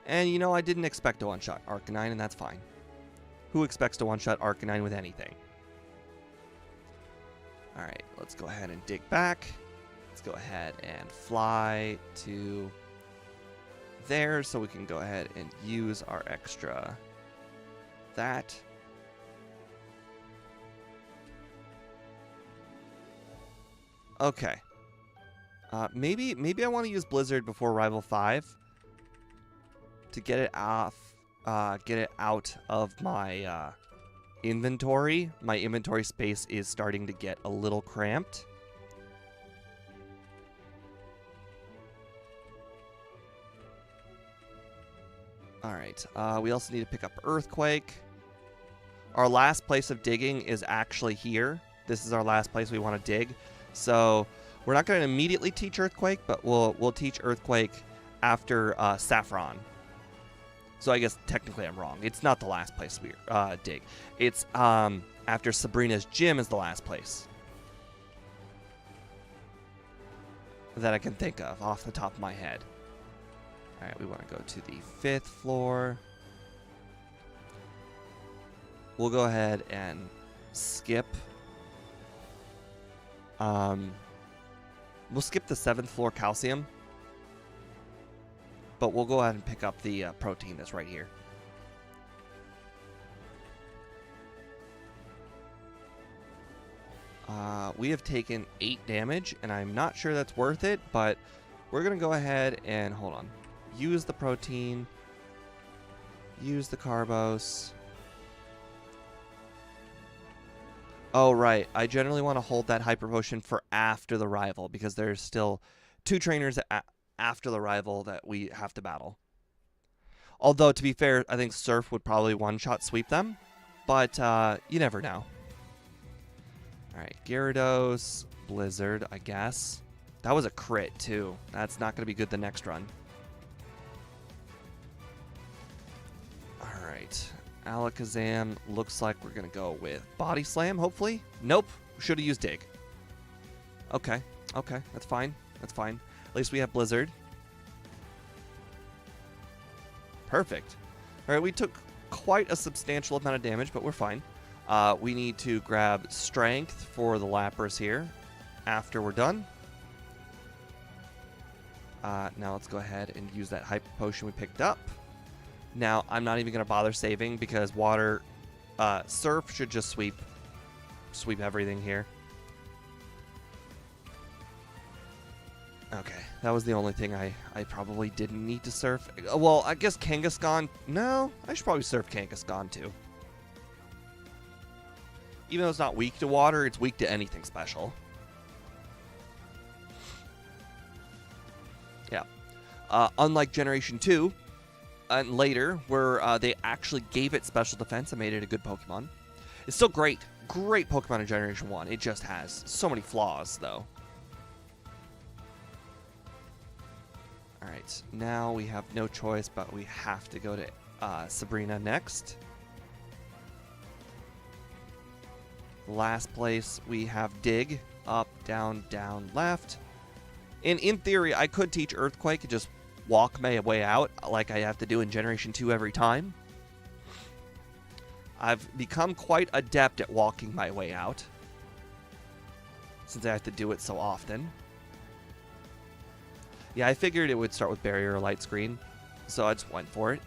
And, you know, I didn't expect to one-shot Arcanine, and that's fine. Who expects to one-shot Arcanine with anything? Alright, let's go ahead and dig back. Let's go ahead and fly to there so we can go ahead and use our extra that. Okay. Maybe I want to use Blizzard before Rival 5 to get it out of my inventory. My inventory space is starting to get a little cramped. Alright, we also need to pick up Earthquake. Our last place of digging is actually here. This is our last place we want to dig. So we're not going to immediately teach Earthquake, but we'll teach Earthquake after Saffron. So I guess technically I'm wrong. It's not the last place we dig. It's after Sabrina's gym is the last place that I can think of off the top of my head. All right, we want to go to the 5th floor. We'll go ahead and skip. We'll skip the 7th floor calcium. But we'll go ahead and pick up the protein that's right here. We have taken 8 damage, and I'm not sure that's worth it, but we're going to go ahead and, hold on, use the protein, use the carbos. Oh, right. I generally want to hold that Hyper Potion for after the rival, because there's still 2 trainers after the rival that we have to battle. Although, to be fair, I think Surf would probably one-shot sweep them, but you never know. Alright, Gyarados, Blizzard, I guess. That was a crit, too. That's not going to be good the next run. Alright, Alakazam looks like we're going to go with Body Slam, hopefully. Nope, should have used Dig. Okay, that's fine. That's fine. At least we have Blizzard. Perfect. All right, we took quite a substantial amount of damage, but we're fine. We need to grab Strength for the Lapras here after we're done. Now let's go ahead and use that Hyper Potion we picked up. Now, I'm not even going to bother saving because Water Surf should just sweep everything here. Okay, that was the only thing I probably didn't need to surf. Well, I guess Kangaskhan. No, I should probably surf Kangaskhan too. Even though it's not weak to water, it's weak to anything special. Yeah. Unlike Generation 2 and later, where they actually gave it special defense and made it a good Pokemon. It's still great. Great Pokemon in Generation 1. It just has so many flaws, though. Alright, now we have no choice, but we have to go to Sabrina next. Last place, we have Dig. Up, down, down, left. And in theory, I could teach Earthquake and just walk my way out like I have to do in Generation 2 every time. I've become quite adept at walking my way out, since I have to do it so often. Yeah, I figured it would start with Barrier or Light Screen, so I just went for it.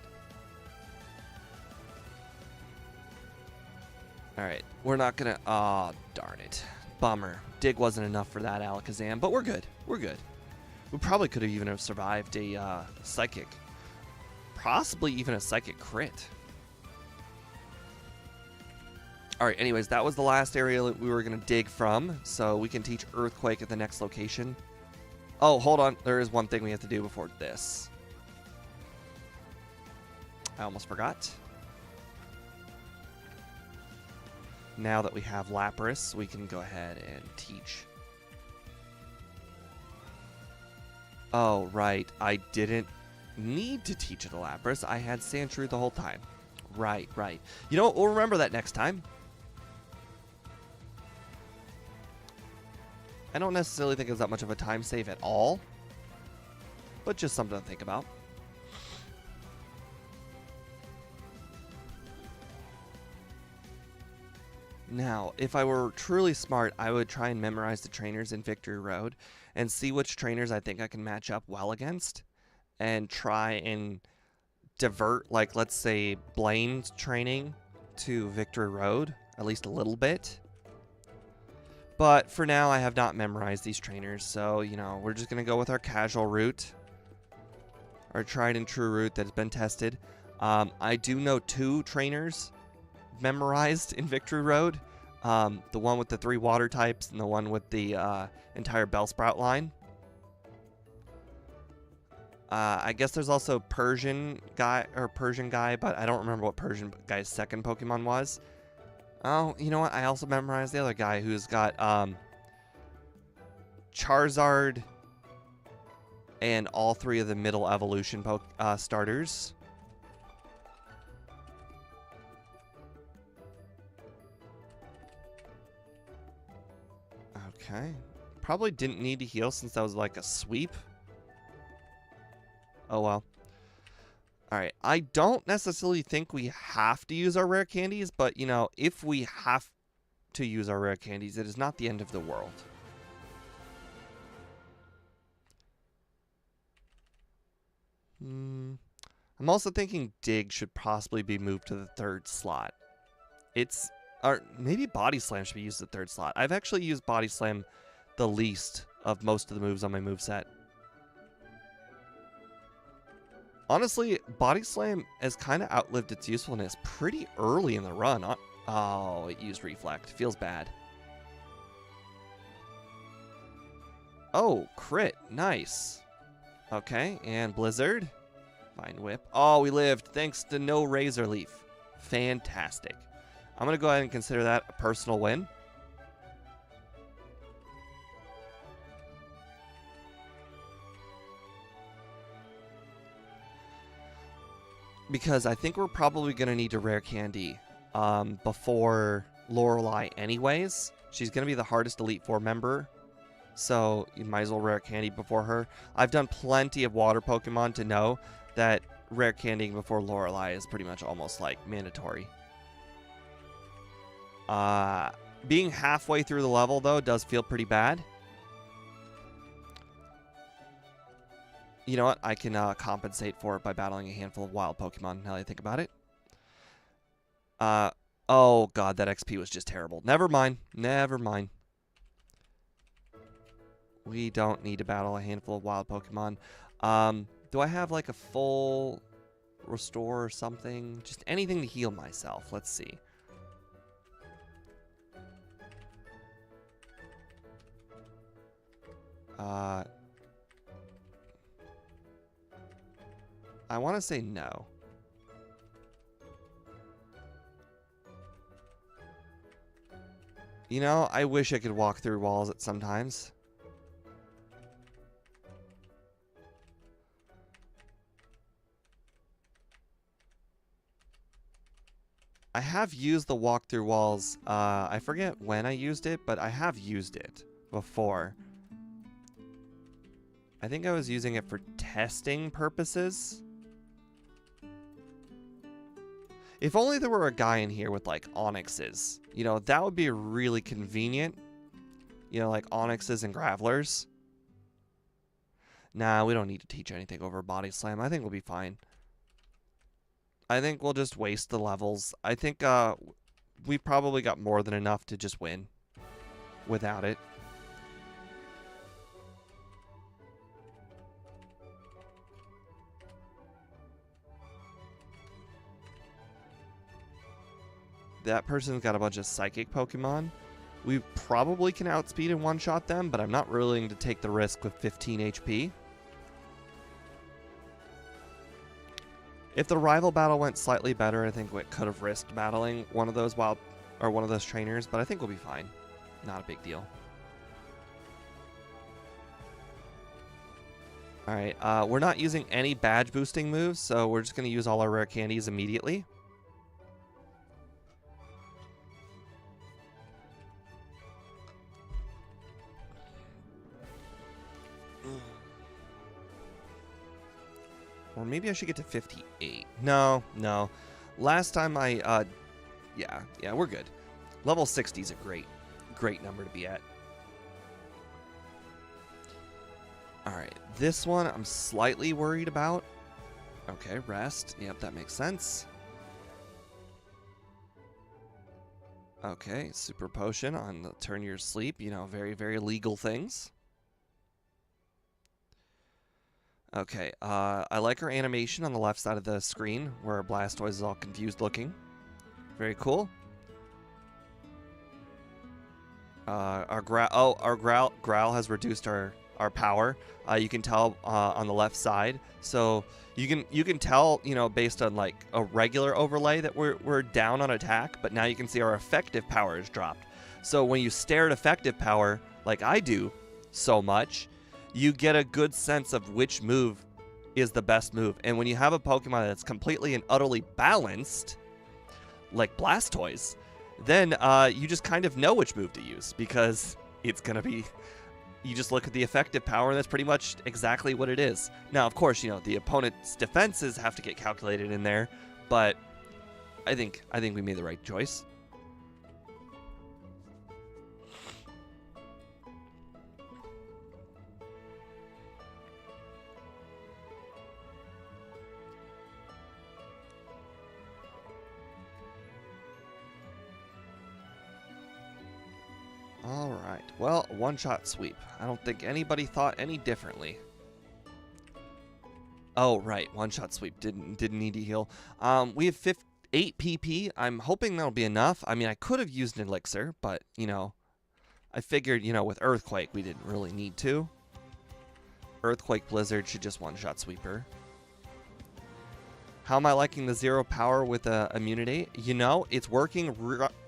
Alright, we're not gonna... Aw, darn it. Bummer. Dig wasn't enough for that Alakazam, but we're good. We're good. We probably could have even have survived a Psychic. Possibly even a Psychic crit. Alright, anyways, that was the last area that we were going to dig from, so we can teach Earthquake at the next location. Oh, hold on. There is one thing we have to do before this. I almost forgot. Now that we have Lapras, we can go ahead and teach. Oh, right. I didn't need to teach it a Lapras. I had Sandshrew the whole time. Right, right. You know what? We'll remember that next time. I don't necessarily think it's that much of a time save at all, but just something to think about. Now, if I were truly smart, I would try and memorize the trainers in Victory Road and see which trainers I think I can match up well against and try and divert, like, let's say, Blaine's training to Victory Road, at least a little bit. But for now, I have not memorized these trainers, so, you know, we're just going to go with our casual route. Our tried and true route that has been tested. I do know 2 trainers memorized in Victory Road. The one with the 3 water types and the one with the entire Bellsprout line. I guess there's also Persian guy, but I don't remember what Persian guy's second Pokemon was. Oh, you know what? I also memorized the other guy who's got Charizard and all 3 of the middle evolution starters. Okay. Probably didn't need to heal since that was like a sweep. Oh well. Alright, I don't necessarily think we have to use our rare candies, but, you know, if we have to use our rare candies, it is not the end of the world. I'm also thinking Dig should possibly be moved to the 3rd slot. Or maybe Body Slam should be used at the 3rd slot. I've actually used Body Slam the least of most of the moves on my moveset. Honestly, Body Slam has kind of outlived its usefulness pretty early in the run. Oh, it used Reflect. Feels bad. Oh, crit. Nice. Okay, and Blizzard. Vine Whip. Oh, we lived thanks to no Razor Leaf. Fantastic. I'm going to go ahead and consider that a personal win. Because I think we're probably going to need a rare candy before Lorelei anyways. She's going to be the hardest Elite Four member so you might as well rare candy before her. I've done plenty of water Pokemon to know that rare candying before Lorelei is pretty much almost like mandatory. Being halfway through the level, though, does feel pretty bad. You know what? I can compensate for it by battling a handful of wild Pokemon, now that I think about it. Oh, God, that XP was just terrible. Never mind. Never mind. We don't need to battle a handful of wild Pokemon. Do I have, like, a full restore or something? Just anything to heal myself. Let's see. I want to say no. You know, I wish I could walk through walls at sometimes. I have used the walk through walls. I forget when I used it, but I have used it before. I think I was using it for testing purposes. If only there were a guy in here with, like, Onyxes. You know, that would be really convenient. You know, like Onyxes and Gravelers. Nah, we don't need to teach anything over Body Slam. I think we'll be fine. I think we'll just waste the levels. I think we probably got more than enough to just win without it. That person's got a bunch of Psychic Pokemon. We probably can outspeed and one-shot them, but I'm not willing to take the risk with 15 HP. If the rival battle went slightly better, I think we could have risked battling one of those one of those trainers, but I think we'll be fine. Not a big deal. Alright, we're not using any badge boosting moves, so we're just going to use all our rare candies immediately. Or maybe I should get to 58. No. Last time I, yeah, we're good. Level 60 is a great number to be at. Alright, this one I'm slightly worried about. Okay, rest. Yep, that makes sense. Okay, super potion on the turn your sleep. You know, very, very legal things. Okay, I like her animation on the left side of the screen where Blastoise is all confused looking. Very cool. Our Growl has reduced our power. You can tell on the left side. So you can tell, you know, based on like a regular overlay that we're down on attack, but now you can see our effective power has dropped. So when you stare at effective power, like I do so much, you get a good sense of which move is the best move. And when you have a Pokemon that's completely and utterly balanced, like Blastoise, then you just kind of know which move to use, because it's going to be... You just look at the effective power, and that's pretty much exactly what it is. Now, of course, you know, the opponent's defenses have to get calculated in there, but I think we made the right choice. Alright, well, one-shot sweep. I don't think anybody thought any differently. Oh, right, one-shot sweep. Didn't need to heal. We have 8 PP. I'm hoping that'll be enough. I mean, I could have used an elixir, but, you know, I figured, you know, with Earthquake, we didn't really need to. Earthquake Blizzard should just one-shot sweep her. How am I liking the 0 power with immunity? You know, it's working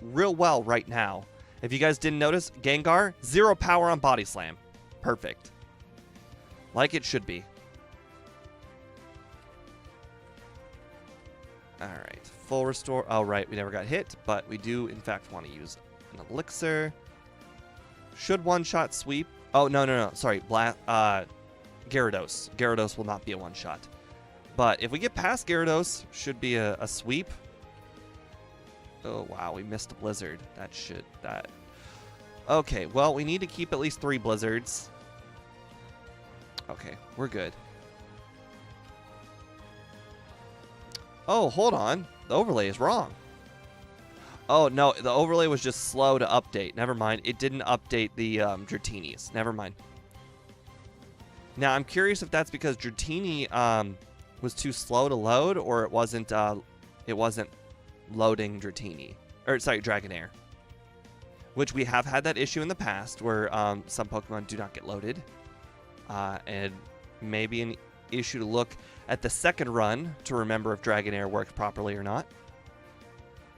real well right now. If you guys didn't notice, Gengar, 0 power on Body Slam. Perfect. Like it should be. Alright, full restore. Oh, right, we never got hit, but we do, in fact, want to use an elixir. Should one-shot sweep. Oh, no. Sorry. Gyarados. Gyarados will not be a one-shot. But if we get past Gyarados, should be a sweep. Oh, wow. We missed a Blizzard. That. Okay, well, we need to keep at least 3 Blizzards. Okay, we're good. Oh, hold on. The overlay is wrong. Oh, no, the overlay was just slow to update. Never mind. It didn't update the Dratini's. Never mind. Now, I'm curious if that's because Dratini was too slow to load, or it wasn't loading Dratini. Or, sorry, Dragonair. Which we have had that issue in the past, where some Pokemon do not get loaded. And maybe an issue to look at the second run to remember if Dragonair worked properly or not.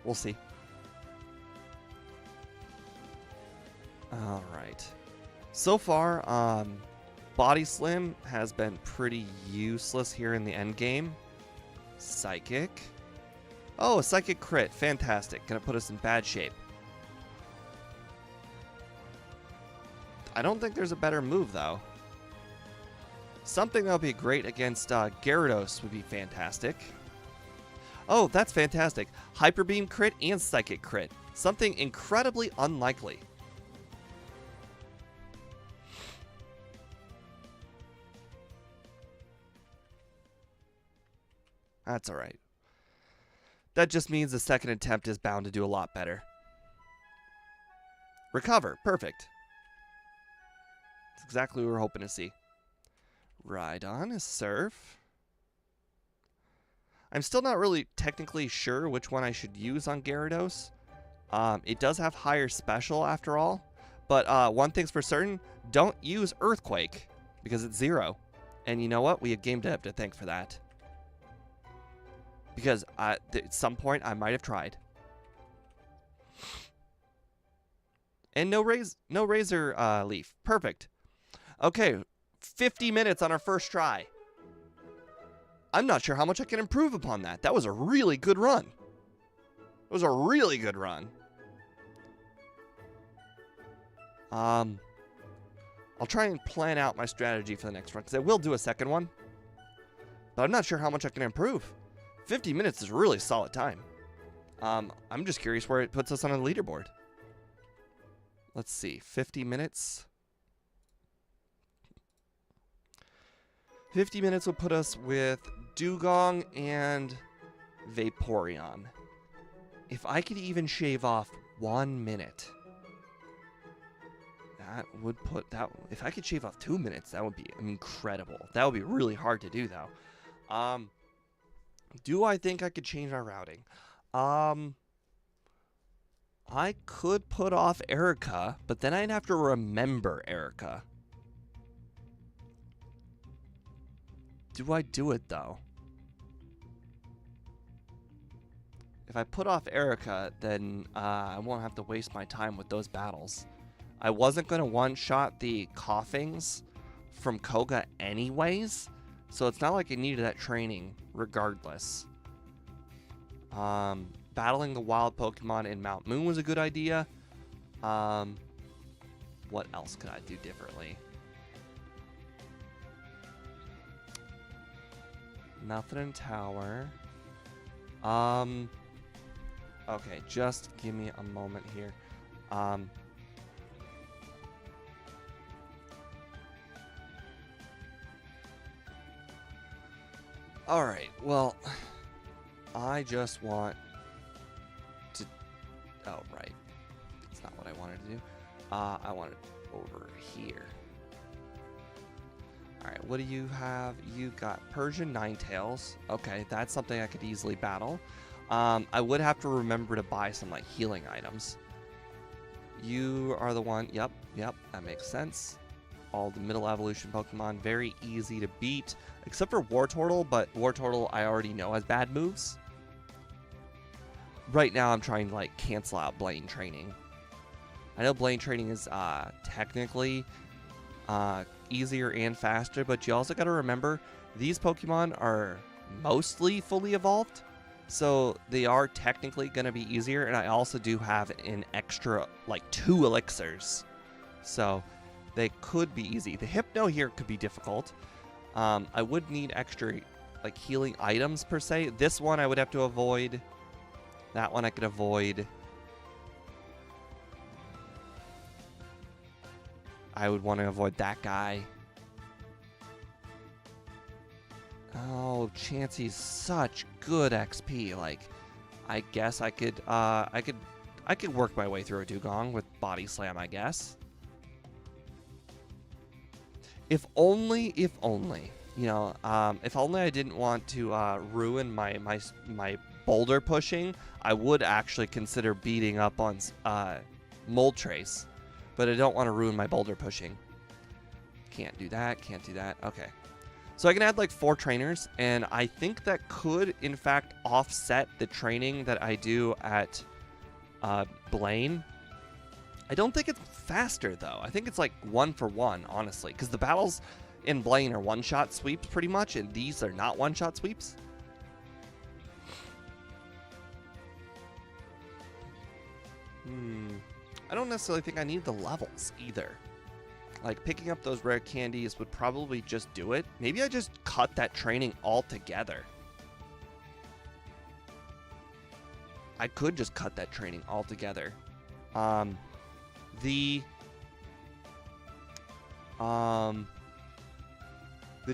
We'll see. Alright. So far, Body Slam has been pretty useless here in the end game. Psychic. Oh, a Psychic crit. Fantastic. Gonna put us in bad shape. I don't think there's a better move, though. Something that would be great against Gyarados would be fantastic. Oh, that's fantastic. Hyper Beam crit and Psychic crit. Something incredibly unlikely. That's alright. That just means the second attempt is bound to do a lot better. Recover. Perfect. That's exactly what we were hoping to see. Rhydon is Surf. I'm still not really technically sure which one I should use on Gyarados. It does have higher special after all. But one thing's for certain, don't use Earthquake because it's 0. And you know what? We have Game Dev to thank for that. Because at some point I might have tried. And no Razor Leaf. Perfect. Okay, 50 minutes on our first try. I'm not sure how much I can improve upon that. That was a really good run. It was a really good run. I'll try and plan out my strategy for the next run, because I will do a second one. But I'm not sure how much I can improve. 50 minutes is a really solid time. I'm just curious where it puts us on the leaderboard. Let's see, 50 minutes. 50 minutes will put us with Dugong and Vaporeon. If I could even shave off 1 minute, that would put that. If I could shave off 2 minutes, that would be incredible. That would be really hard to do, though. Do I think I could change my routing? I could put off Erica, but then I'd have to remember Erica. Do I do it, though? If I put off Erica, then I won't have to waste my time with those battles. I wasn't going to one-shot the Coughings from Koga anyways, so it's not like I needed that training regardless. Battling the wild Pokemon in Mount Moon was a good idea. What else could I do differently? Nothing in Tower. Okay, just give me a moment here. Alright, well, I just want to... Oh, right. That's not what I wanted to do. I want it over here. Alright, what do you have? You got Persian Ninetales. Okay, that's something I could easily battle. I would have to remember to buy some, like, healing items. You are the one... Yep, that makes sense. All the middle evolution Pokemon, very easy to beat. Except for Wartortle, but Wartortle I already know has bad moves. Right now I'm trying to, like, cancel out Blaine Training. I know Blaine Training is technically easier and faster, but you also got to remember these Pokemon are mostly fully evolved, so they are technically going to be easier, and I also do have an extra, like, 2 elixirs. So they could be easy. The Hypno here could be difficult. I would need extra, like, healing items, per se. This one I would have to avoid. That one I could avoid. I would want to avoid that guy. Oh, Chansey's such good XP. Like, I guess I could work my way through a Dugong with Body Slam, I guess. If only, you know, if only I didn't want to ruin my boulder pushing, I would actually consider beating up on Moltres, but I don't want to ruin my boulder pushing. Can't do that, can't do that. Okay. So I can add like 4 trainers, and I think that could, in fact, offset the training that I do at Blaine. I don't think it's faster, though. I think it's like 1 for 1, honestly, because the battles in Blaine are one-shot sweeps pretty much, and these are not one-shot sweeps. I don't necessarily think I need the levels either. Like, picking up those rare candies would probably just do it. Maybe I just cut that training altogether. I could just cut that training altogether. The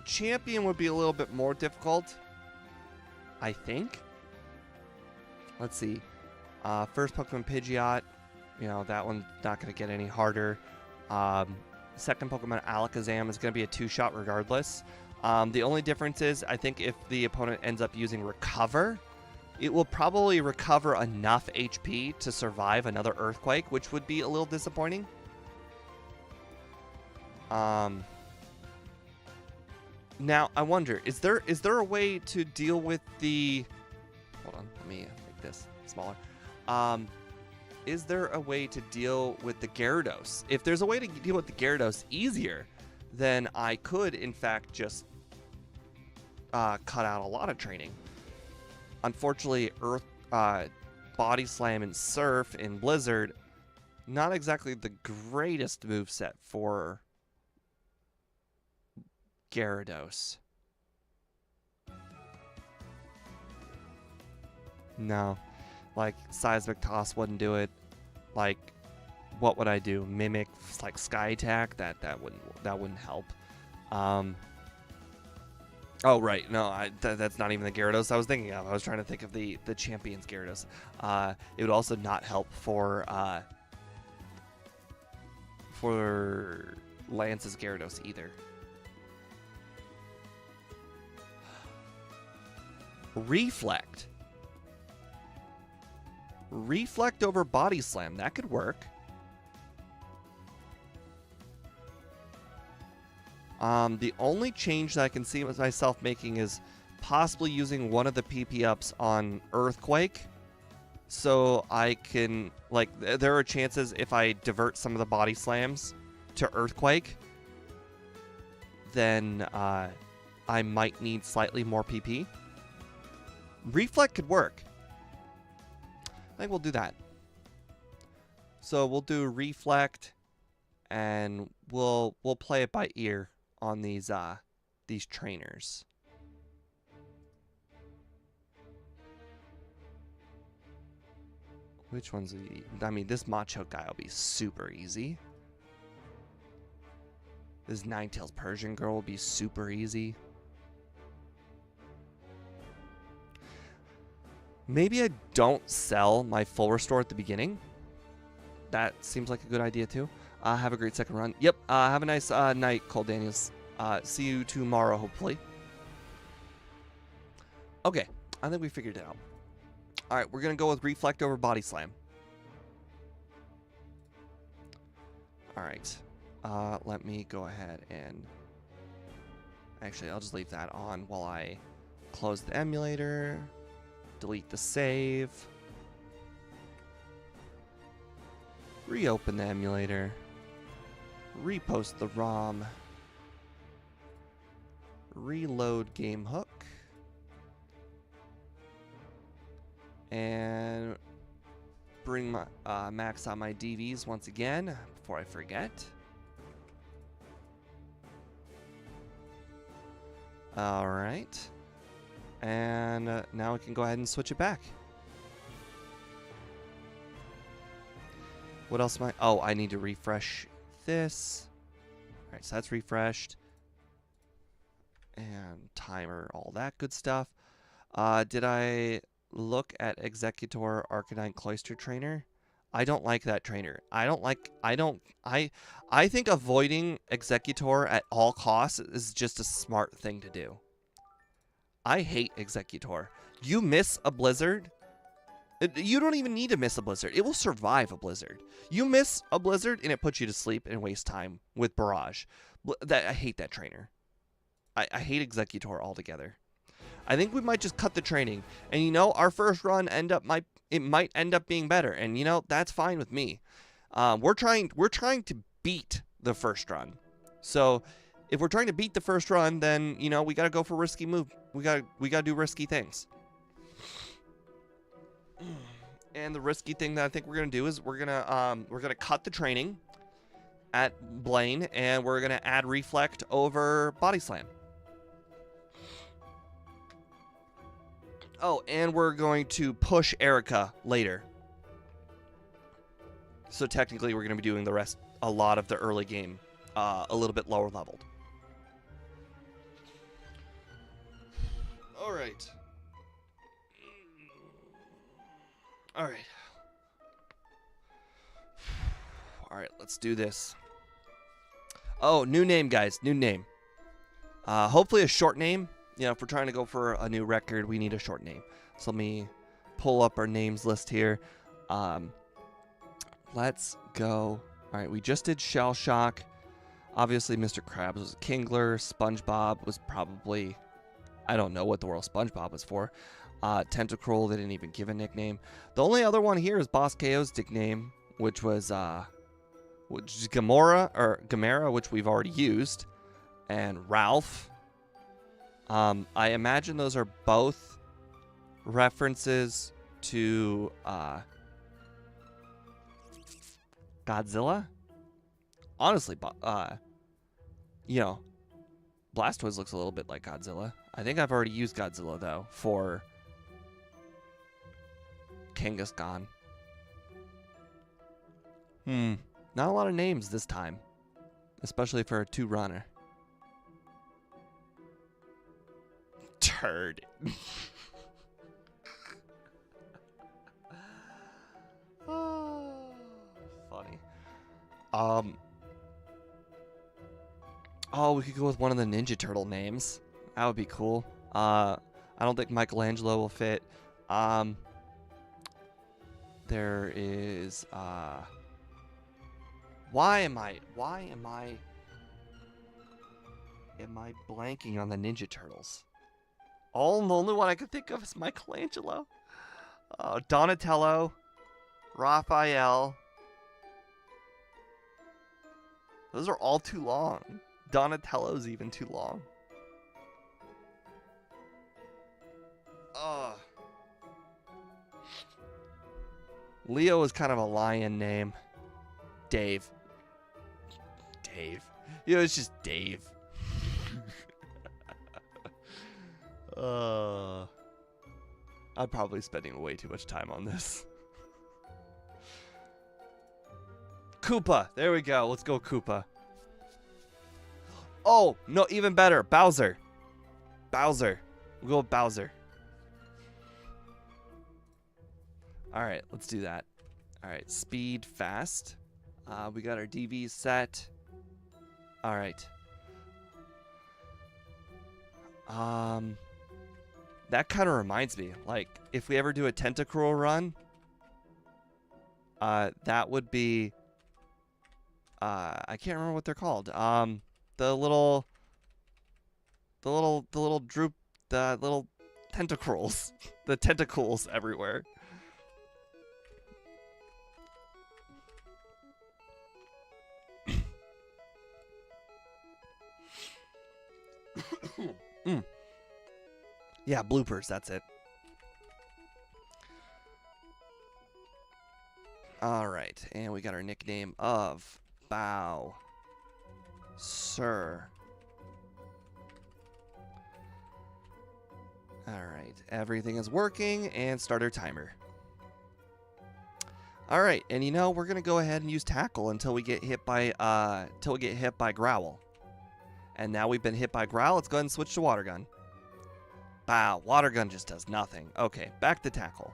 champion would be a little bit more difficult, I think. Let's see. First Pokemon Pidgeot. You know, that one's not going to get any harder. Second Pokemon Alakazam is going to be a 2-shot regardless. The only difference is, I think if the opponent ends up using Recover, it will probably recover enough HP to survive another Earthquake, which would be a little disappointing. Now, I wonder, is there a way to deal with the... Hold on, let me make this smaller. Is there a way to deal with the Gyarados? If there's a way to deal with the Gyarados easier, then I could, in fact, just cut out a lot of training. Unfortunately, Body Slam and Surf in Blizzard, not exactly the greatest moveset for Gyarados. No. Like, Seismic Toss wouldn't do it. Like, what would I do? Mimic, like, Sky Attack? That wouldn't help. Oh, right. No, that's not even the Gyarados I was thinking of. I was trying to think of the Champion's Gyarados. It would also not help for Lance's Gyarados either. Reflect. Reflect over Body Slam. That could work. The only change that I can see myself making is possibly using one of the PP ups on Earthquake. So I can, like, there are chances if I divert some of the Body Slams to Earthquake, then I might need slightly more PP. Reflect could work. I think we'll do that. So we'll do Reflect, and we'll play it by ear on these trainers. Which one's I mean, this Machoke guy will be super easy. This Ninetales Persian girl will be super easy. Maybe I don't sell my full restore at the beginning. That seems like a good idea too. Have a great second run. Yep. Have a nice night, Cole Daniels. See you tomorrow, hopefully. Okay. I think we figured it out. All right. We're going to go with Reflect over Body Slam. All right. Let me go ahead and... Actually, I'll just leave that on while I close the emulator. Delete the save. Reopen the emulator. Repost the ROM. Reload game hook. And bring my max out my DVs once again before I forget. All right. And now we can go ahead and switch it back. What else am I? Oh, I need to refresh this. All right, so that's refreshed. And timer, all that good stuff. Did I look at Executor Arcanine Cloister Trainer? I don't like that trainer. I think avoiding Executor at all costs is just a smart thing to do. I hate Executor. You miss a blizzard. You don't even need to miss a blizzard. It will survive a blizzard. You miss a blizzard and it puts you to sleep and waste time with Barrage. I hate that trainer. I hate Executor altogether. I think we might just cut the training. And you know, our first run might end up being better. And you know, that's fine with me. We're trying to beat the first run. So if we're trying to beat the first run, then you know, we gotta go for risky move. We gotta do risky things. And the risky thing that I think we're gonna do is we're gonna cut the training at Blaine, and we're gonna add Reflect over Body Slam. Oh, and we're going to push Erica later. So technically, we're going to be doing a lot of the early game, a little bit lower leveled. All right. All right. All right, let's do this. Oh, new name, guys. New name. Hopefully a short name. You know, if we're trying to go for a new record, we need a short name. So let me pull up our names list here. Let's go. All right, we just did Shell Shock. Obviously, Mr. Krabs was a Kingler. SpongeBob was probably... I don't know what the world SpongeBob was for. Tentacruel, they didn't even give a nickname. The only other one here is Boss KO's nickname, which is Gamera, which we've already used. And Ralph. I imagine those are both references to Godzilla. Honestly, you know, Blastoise looks a little bit like Godzilla. I think I've already used Godzilla though for Kangaskhan. Not a lot of names this time, especially for a 2-runner. Turd. Funny. Oh, we could go with one of the Ninja Turtle names. That would be cool. I don't think Michelangelo will fit. There is why am I blanking on the Ninja Turtles? The only one I could think of is Michelangelo. Donatello, Raphael. Those are all too long. Donatello's even too long. Leo is kind of a lion name. Dave. You know, it's just Dave. I'm probably spending way too much time on this. Koopa. There we go. Let's go Koopa. Oh, no, even better. Bowser. We'll go with Bowser. Alright, let's do that. Alright, speed, fast. We got our DVs set. Alright. That kind of reminds me, like, if we ever do a Tentacruel run, that would be, I can't remember what they're called. The little tentacruels, the tentacles everywhere. Yeah, bloopers, that's it. Alright, and we got our nickname of Bow Sir. Alright, everything is working, and starter timer. Alright, and you know, we're gonna go ahead and use tackle until we get hit by growl. And now we've been hit by growl, let's go ahead and switch to water gun. Wow, water gun just does nothing. Okay, back to tackle.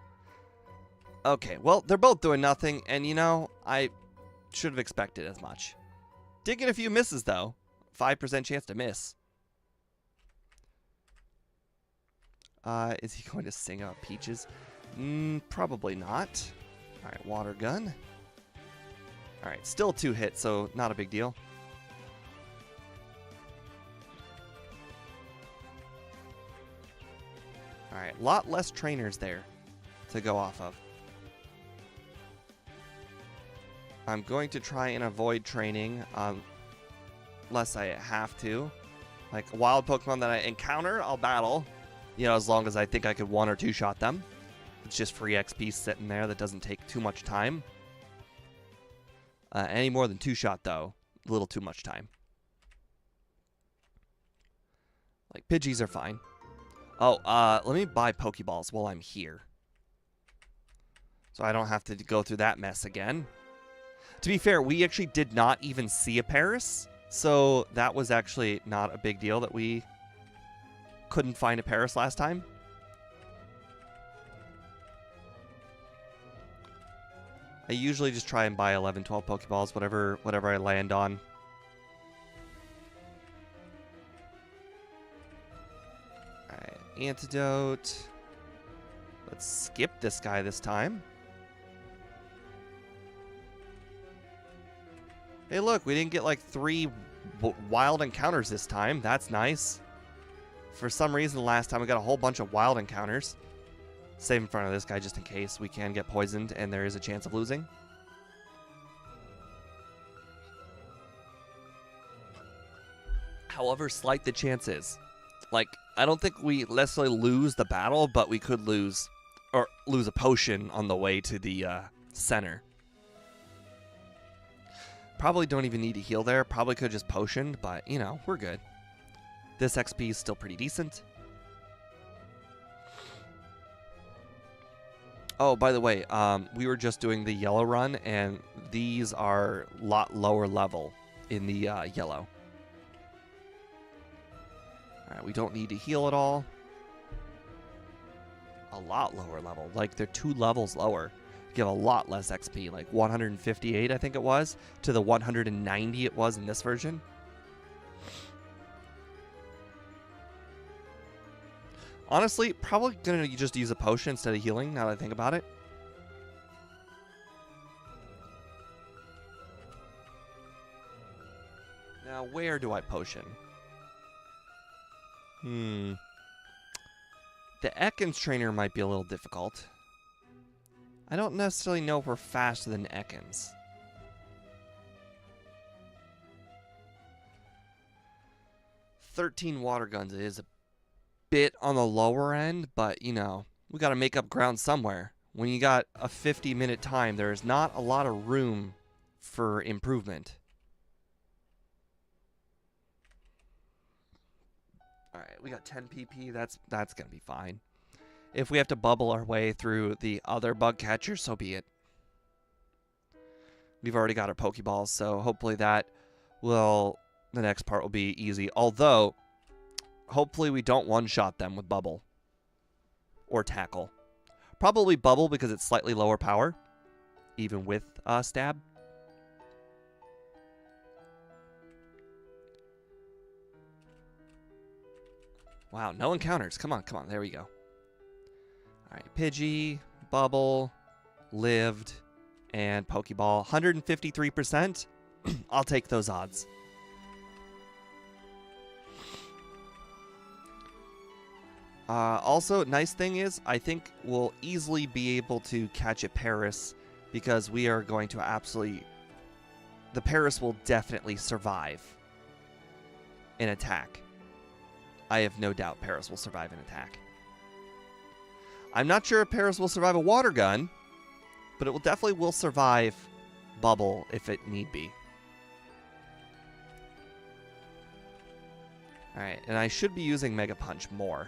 Okay, well, they're both doing nothing, and you know, I should have expected as much. Did get a few misses though. 5% chance to miss. Is he going to sing out Peaches? Probably not. Alright, water gun. Alright, still 2 hits, so not a big deal. Alright, a lot less trainers there to go off of. I'm going to try and avoid training unless I have to. Like, wild Pokemon that I encounter, I'll battle. You know, as long as I think I could 1 or 2 shot them. It's just free XP sitting there that doesn't take too much time. Any more than 2 shot, though, a little too much time. Like, Pidgeys are fine. Oh, let me buy Pokeballs while I'm here. So I don't have to go through that mess again. To be fair, we actually did not even see a Paris. So that was actually not a big deal that we couldn't find a Paris last time. I usually just try and buy 11, 12 Pokeballs, whatever I land on. Alright, antidote. Let's skip this guy this time. Hey look, we didn't get like 3 wild encounters this time. That's nice. For some reason last time we got a whole bunch of wild encounters. Save in front of this guy just in case we can get poisoned and there is a chance of losing. However slight the chance is. Like, I don't think we necessarily lose the battle, but we could lose a potion on the way to the center. Probably don't even need to heal there. Probably could have just potioned, but, you know, we're good. This XP is still pretty decent. Oh, by the way, we were just doing the yellow run, and these are a lot lower level in the yellow. Alright, we don't need to heal at all. A lot lower level. Like, they're 2 levels lower. Give a lot less XP, like 158 I think it was, to the 190 it was in this version. Honestly, probably gonna just use a potion instead of healing, now that I think about it. Now, where do I potion? The Ekans trainer might be a little difficult. I don't necessarily know if we're faster than Ekans. "13 water guns is a bit on the lower end, but, you know, we got to make up ground somewhere. When you got a 50-minute time, there's not a lot of room for improvement. Alright, we got 10 PP. That's going to be fine. If we have to bubble our way through the other bug catcher, so be it. We've already got our Pokeballs, so hopefully the next part will be easy. Although, hopefully we don't one-shot them with Bubble. Or Tackle. Probably Bubble because it's slightly lower power. Even with Stab. Wow, no encounters. Come on, there we go. Alright, Pidgey, Bubble, lived, and Pokeball. 153%. I'll take those odds. Also, nice thing is, I think we'll easily be able to catch a Paris because we are going to absolutely... The Paris will definitely survive an attack. I have no doubt Paris will survive an attack. I'm not sure if Paris will survive a water gun, but it definitely will survive Bubble if it need be. Alright, and I should be using Mega Punch more.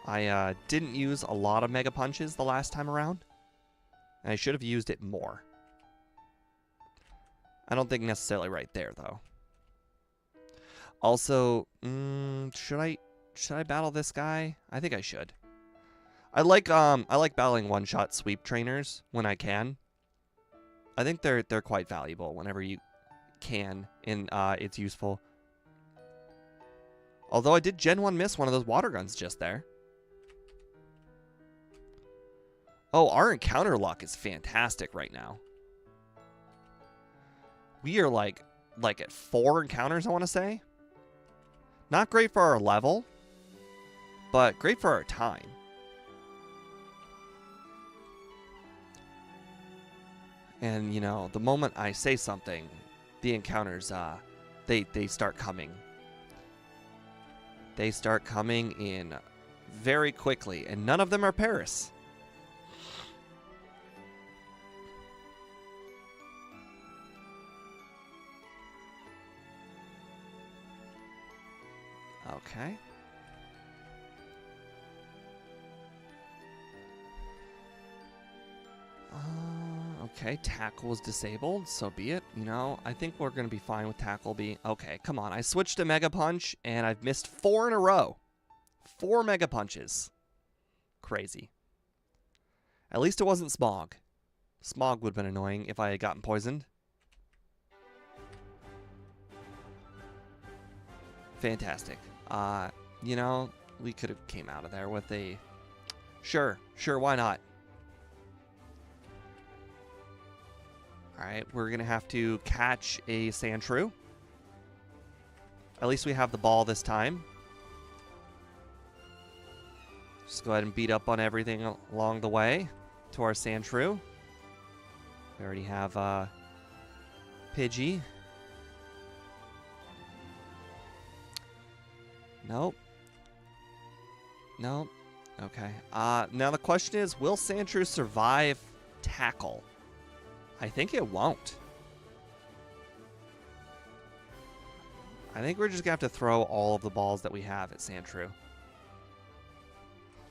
I didn't use a lot of Mega Punches the last time around. And I should have used it more. I don't think necessarily right there, though. Also, should I battle this guy? I think I should. I like battling one-shot sweep trainers when I can. I think they're quite valuable whenever you can, and it's useful. Although I did Gen 1 miss one of those water guns just there. Oh, our encounter luck is fantastic right now. We are like at 4 encounters, I want to say. Not great for our level, but great for our time. And, you know, the moment I say something, the encounters, they start coming. They start coming in very quickly, and none of them are Paris. Okay. Okay, tackle is disabled, so be it. You know, I think we're going to be fine with tackle being... Okay, come on. I switched to Mega Punch, and I've missed 4 in a row. 4 Mega Punches. Crazy. At least it wasn't Smog. Smog would have been annoying if I had gotten poisoned. Fantastic. You know, we could have came out of there with a... Sure, why not? Alright, we're going to have to catch a Sandshrew. At least we have the ball this time. Just go ahead and beat up on everything along the way to our Sandshrew. We already have Pidgey. Nope. Nope. Okay. Now the question is, will Sandshrew survive tackle? I think it won't. I think we're just going to have to throw all of the balls that we have at Sandshrew.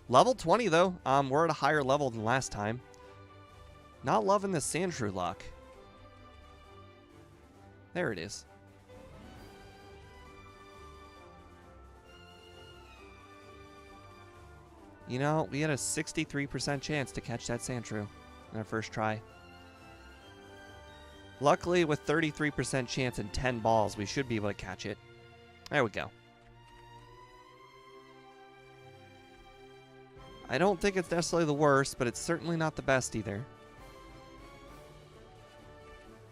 Level 20, though. We're at a higher level than last time. Not loving the Sandshrew luck. There it is. You know, we had a 63% chance to catch that Sandshrew in our first try. Luckily, with 33% chance and 10 balls, we should be able to catch it. There we go. I don't think it's necessarily the worst, but it's certainly not the best either.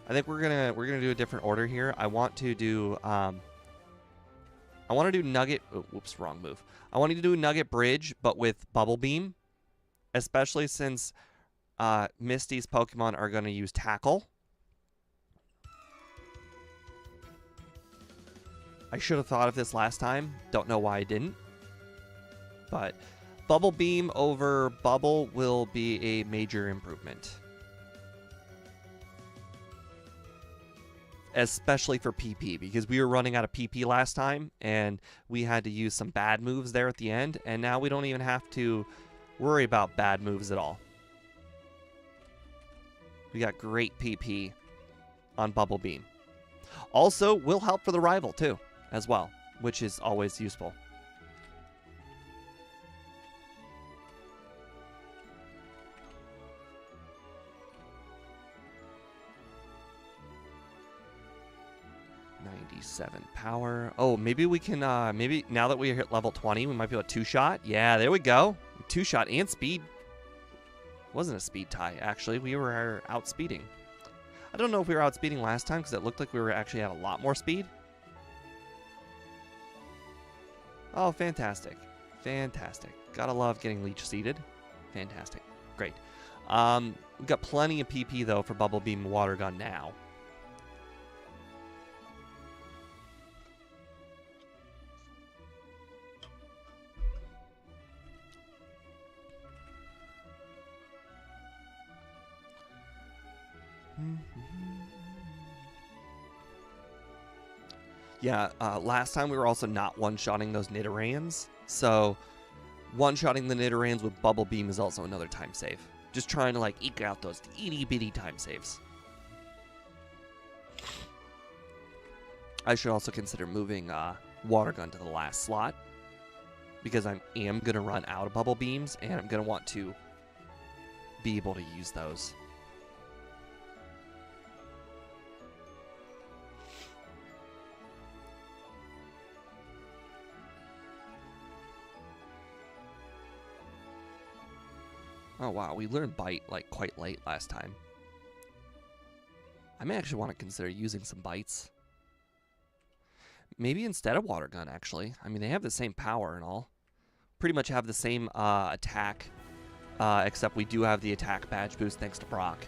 I think we're gonna do a different order here. I want to do Nugget. Oh, whoops, wrong move. I want to do Nugget Bridge, but with Bubble Beam, especially since Misty's Pokemon are going to use Tackle. I should have thought of this last time. Don't know why I didn't. But Bubble Beam over Bubble will be a major improvement. Especially for PP, because we were running out of PP last time, and we had to use some bad moves there at the end, and now we don't even have to worry about bad moves at all. We got great PP on Bubble Beam. Also, will help for the rival, too, as well, which is always useful. Power. Oh, maybe we can, maybe now that we hit level 20, we might be able to two-shot. Yeah, there we go. Two-shot and speed. Wasn't a speed tie, actually. We were outspeeding. I don't know if we were outspeeding last time because it looked like we were actually at a lot more speed. Oh, fantastic. Fantastic. Gotta love getting leech seeded. Fantastic. Great. We've got plenty of PP, though, for Bubble Beam and Water Gun now. Yeah, last time we were also not one-shotting those Nidorans, so one-shotting the Nidorans with Bubble Beam is also another time save. Just trying to, like, eke out those itty-bitty time saves. I should also consider moving Water Gun to the last slot, because I am going to run out of Bubble Beams, and I'm going to want to be able to use those. Oh wow, we learned Bite like quite late last time. I may actually want to consider using some bites. Maybe instead of Water Gun, actually. I mean, they have the same power and all. Pretty much have the same attack, except we do have the attack badge boost thanks to Brock.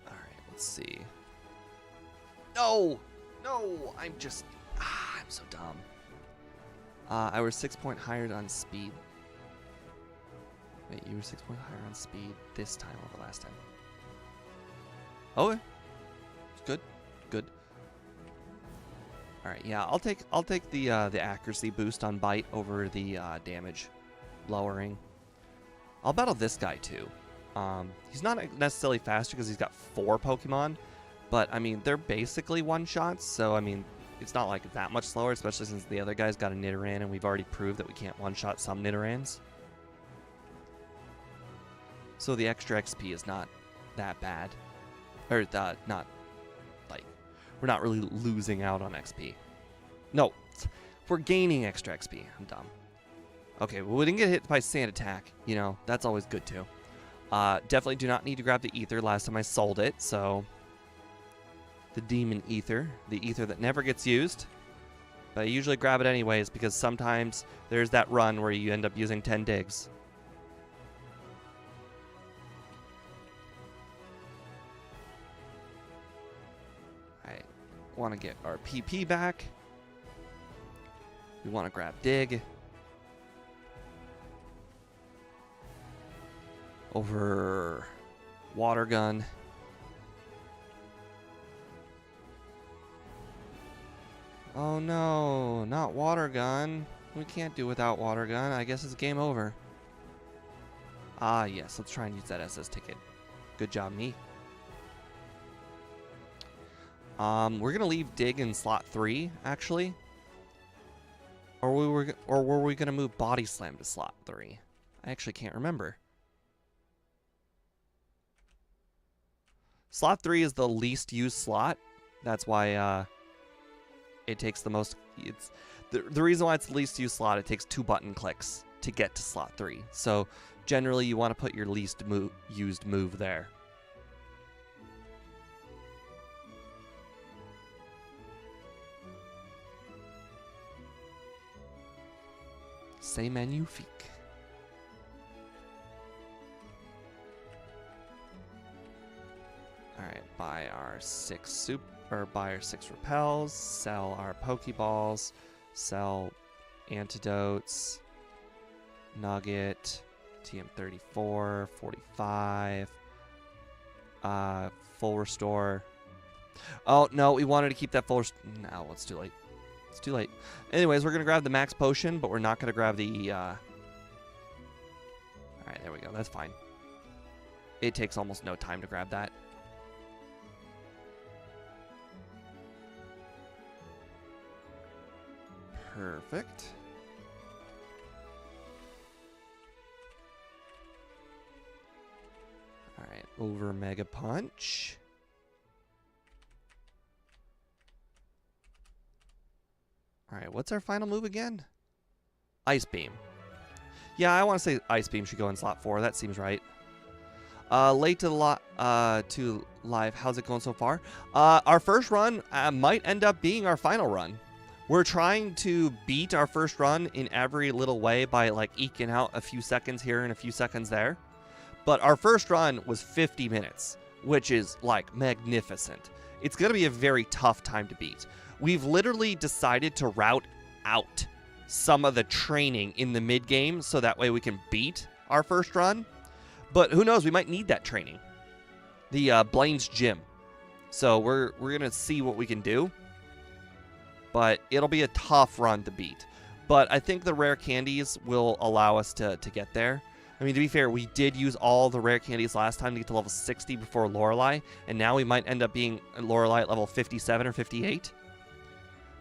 Alright, let's see. No! No! I'm just... I'm so dumb. I was 6 point higher on speed. Wait, you were 6 point higher on speed this time over last time. Okay. It's good. Good. Alright, yeah, I'll take the accuracy boost on Bite over the damage lowering. I'll battle this guy too. He's not necessarily faster because he's got 4 Pokemon, but I mean they're basically one-shots, so I mean it's not like that much slower, especially since the other guy's got a Nidoran and we've already proved that we can't one-shot some Nidorans. So the extra XP is not that bad. Or not, like, we're not really losing out on XP. No, we're gaining extra XP. I'm dumb. Okay, well, we didn't get hit by Sand Attack. You know, that's always good too. Definitely do not need to grab the Ether. Last time I sold it, so... The Demon Ether. The Ether that never gets used. But I usually grab it anyways, because sometimes there's that run where you end up using 10 digs. Want to get our PP back. We want to grab Dig. Over Water Gun. Oh no, not Water Gun. We can't do without Water Gun. I guess it's game over. Ah yes, let's try and use that SS ticket. Good job, me. We're going to leave Dig in slot 3, actually. Or were we going to move Body Slam to slot 3? I actually can't remember. Slot 3 is the least used slot. That's why it takes the most... It's the reason why it's the least used slot, it takes 2 button clicks to get to slot 3. So generally you want to put your least used move there. C'est magnifique. Alright, buy our 6 repels, sell our Pokeballs, sell antidotes, nugget, TM34, 45, full restore. Oh no, we wanted to keep that full no, it's too late. It's too late. Anyways, we're going to grab the max potion, but we're not going to grab the... Alright, there we go. That's fine. It takes almost no time to grab that. Perfect. Alright, over Mega Punch. Alright, what's our final move again? Ice Beam. Yeah, I want to say Ice Beam should go in slot 4. That seems right. Late to live. How's it going so far? Our first run might end up being our final run. We're trying to beat our first run in every little way by like eking out a few seconds here and a few seconds there. But our first run was 50 minutes, which is like magnificent. It's going to be a very tough time to beat. We've literally decided to route out some of the training in the mid-game so that way we can beat our first run. But who knows, we might need that training. the Blaine's Gym. So we're going to see what we can do. But it'll be a tough run to beat. But I think the rare candies will allow us to get there. I mean, to be fair, we did use all the rare candies last time to get to level 60 before Lorelei. And now we might end up being Lorelei at level 57 or 58.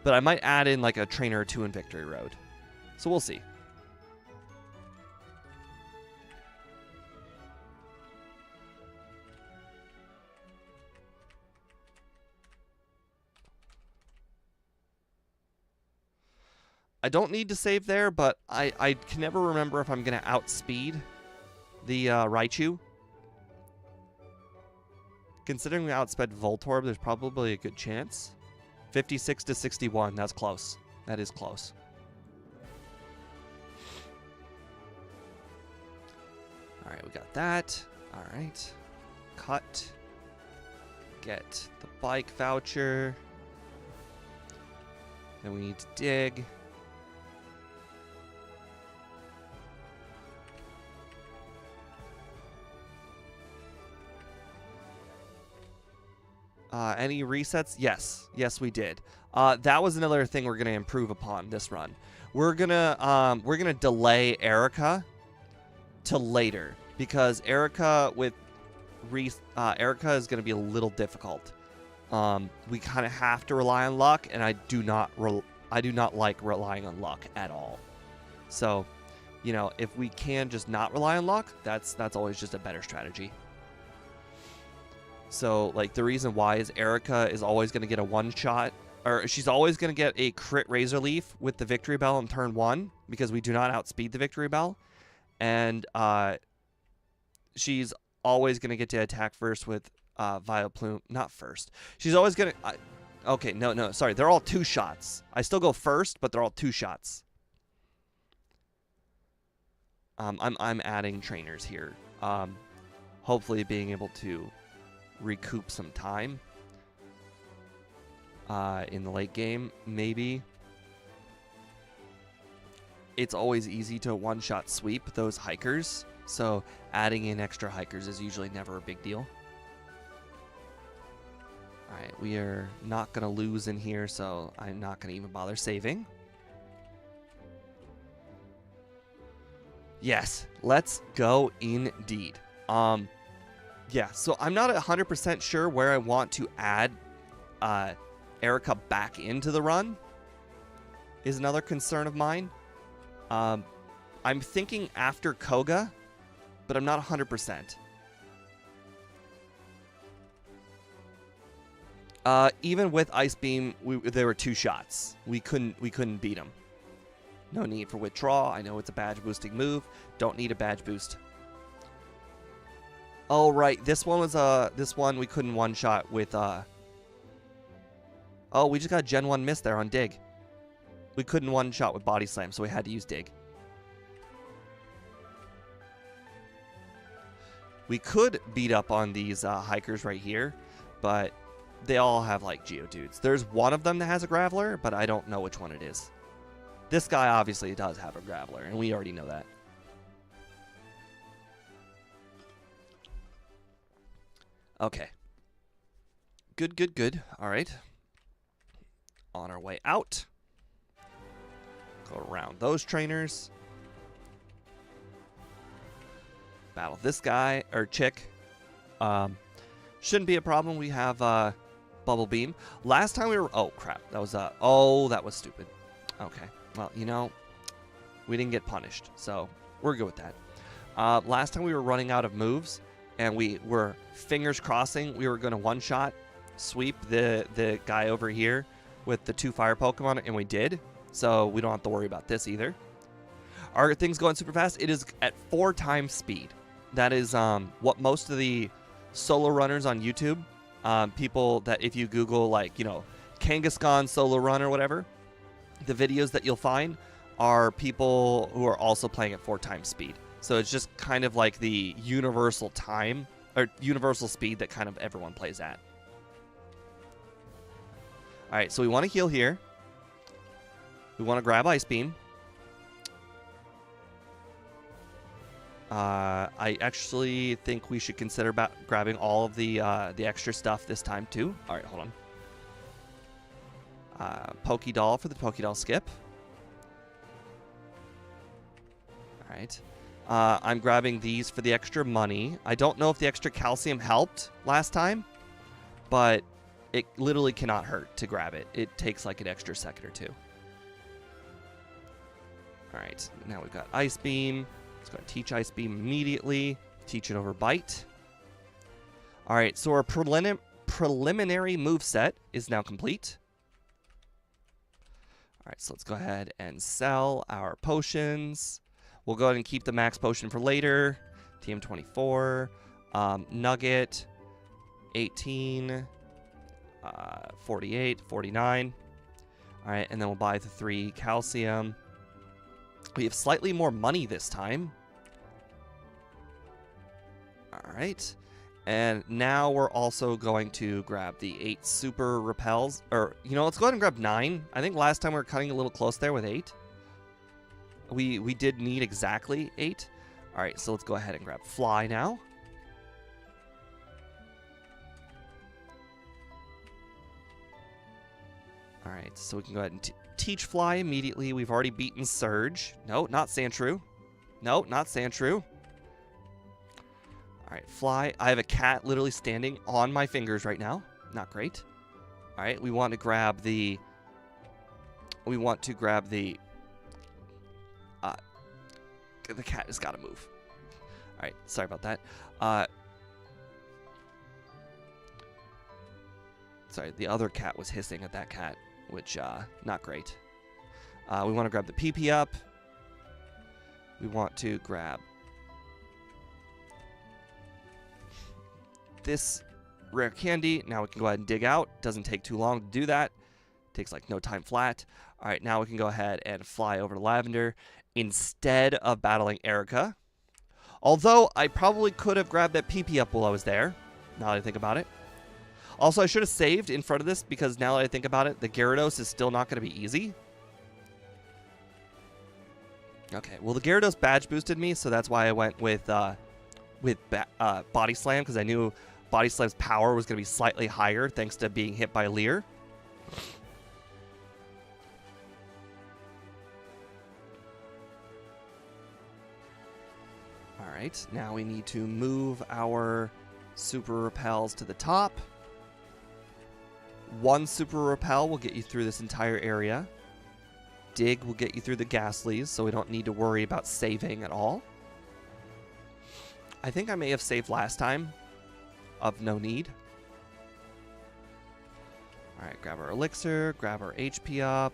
But I might add in like a trainer or two in Victory Road. So we'll see. I don't need to save there, but I can never remember if I'm going to outspeed the Raichu. Considering we outsped Voltorb, there's probably a good chance. 56 to 61, that's close. That is close. Alright, we got that. Alright. Cut. Get the bike voucher. Then we need to dig. Any resets? Yes. Yes, we did. That was another thing we're gonna improve upon this run. We're gonna delay Erica to later because Erica is gonna be a little difficult. We kind of have to rely on luck, and I do not like relying on luck at all. So, you know, if we can just not rely on luck, that's always just a better strategy. So, like, the reason why is Erica is always going to get a one-shot, or she's always going to get a crit Razor Leaf with the Victory Bell on turn 1, because we do not outspeed the Victory Bell. And she's always going to get to attack first with Vileplume. Not first. She's always going to... okay, no, sorry. They're all 2 shots. I still go first, but they're all 2 shots. I'm adding trainers here. Hopefully being able to recoup some time in the late game, maybe. It's always easy to one-shot sweep those hikers, so adding in extra hikers is usually never a big deal. Alright, we are not going to lose in here, so I'm not going to even bother saving. Yes, let's go indeed. Yeah, so I'm not 100% sure where I want to add Erica back into the run, is another concern of mine. I'm thinking after Koga, but I'm not 100%. Even with Ice Beam, there were 2 shots. We couldn't beat him. No need for withdraw. I know it's a badge boosting move. Don't need a badge boost. Oh, right. This one was, this one we couldn't one-shot with, oh, we just got Gen 1 miss there on Dig. We couldn't one-shot with Body Slam, so we had to use Dig. We could beat up on these hikers right here, but they all have, like, Geodudes. There's one of them that has a Graveler, but I don't know which one it is. This guy obviously does have a Graveler, and we already know that. Okay. Good. All right. On our way out. Go around those trainers. Battle this guy, or chick. Shouldn't be a problem. We have Bubble Beam. Last time we were... oh, crap. That was... oh, that was stupid. Okay. Well, you know, we didn't get punished, so we're good with that. Last time we were running out of moves, and we were fingers crossing we were going to one-shot sweep the guy over here with the 2 fire Pokemon, and we did. So we don't have to worry about this either. Are things going super fast? It is at 4 times speed. That is what most of the solo runners on YouTube, people that if you Google, like, you know, Kangaskhan solo run or whatever, the videos that you'll find are people who are also playing at 4 times speed. So it's just kind of like the universal time, or universal speed that kind of everyone plays at. Alright, so we want to heal here. We want to grab Ice Beam. I actually think we should consider grabbing all of the extra stuff this time too. All right, hold on. Pokedoll for the Pokedoll skip. All right. I'm grabbing these for the extra money. I don't know if the extra calcium helped last time, but it literally cannot hurt to grab it. It takes like an extra second or two. All right, now we've got Ice Beam. Let's go ahead and teach Ice Beam immediately. Teach it over Bite. All right, so our preliminary moveset is now complete. All right, so let's go ahead and sell our potions. We'll go ahead and keep the max potion for later. TM24, Nugget, 18, 48, 49. All right, and then we'll buy the 3 calcium. We have slightly more money this time. All right. And now we're also going to grab the 8 super repels. Or, you know, let's go ahead and grab 9. I think last time we were cutting a little close there with 8. We did need exactly 8. All right, so let's go ahead and grab Fly now. All right, so we can go ahead and teach Fly immediately. We've already beaten Surge. No, not Sandshrew. No, not Sandshrew. All right, Fly. I have a cat literally standing on my fingers right now. Not great. All right, we want to grab the... The cat has got to move. All right, sorry about that. Sorry, the other cat was hissing at that cat, which, not great. We want to grab the PP up. We want to grab this rare candy. Now we can go ahead and dig out. Doesn't take too long to do that. Takes like no time flat. All right, now we can go ahead and fly over to Lavender instead of battling Erica. Although I probably could have grabbed that PP up while I was there, now that I think about it. Also, I should have saved in front of this because now that I think about it, the Gyarados is still not going to be easy. Okay, well, the Gyarados badge boosted me, so that's why I went with Body Slam, because I knew Body Slam's power was going to be slightly higher thanks to being hit by Leer. All right, now we need to move our Super Repels to the top. 1 Super Repel will get you through this entire area. Dig will get you through the Ghastlies, so we don't need to worry about saving at all. I think I may have saved last time, of no need. Alright, grab our Elixir, grab our HP up.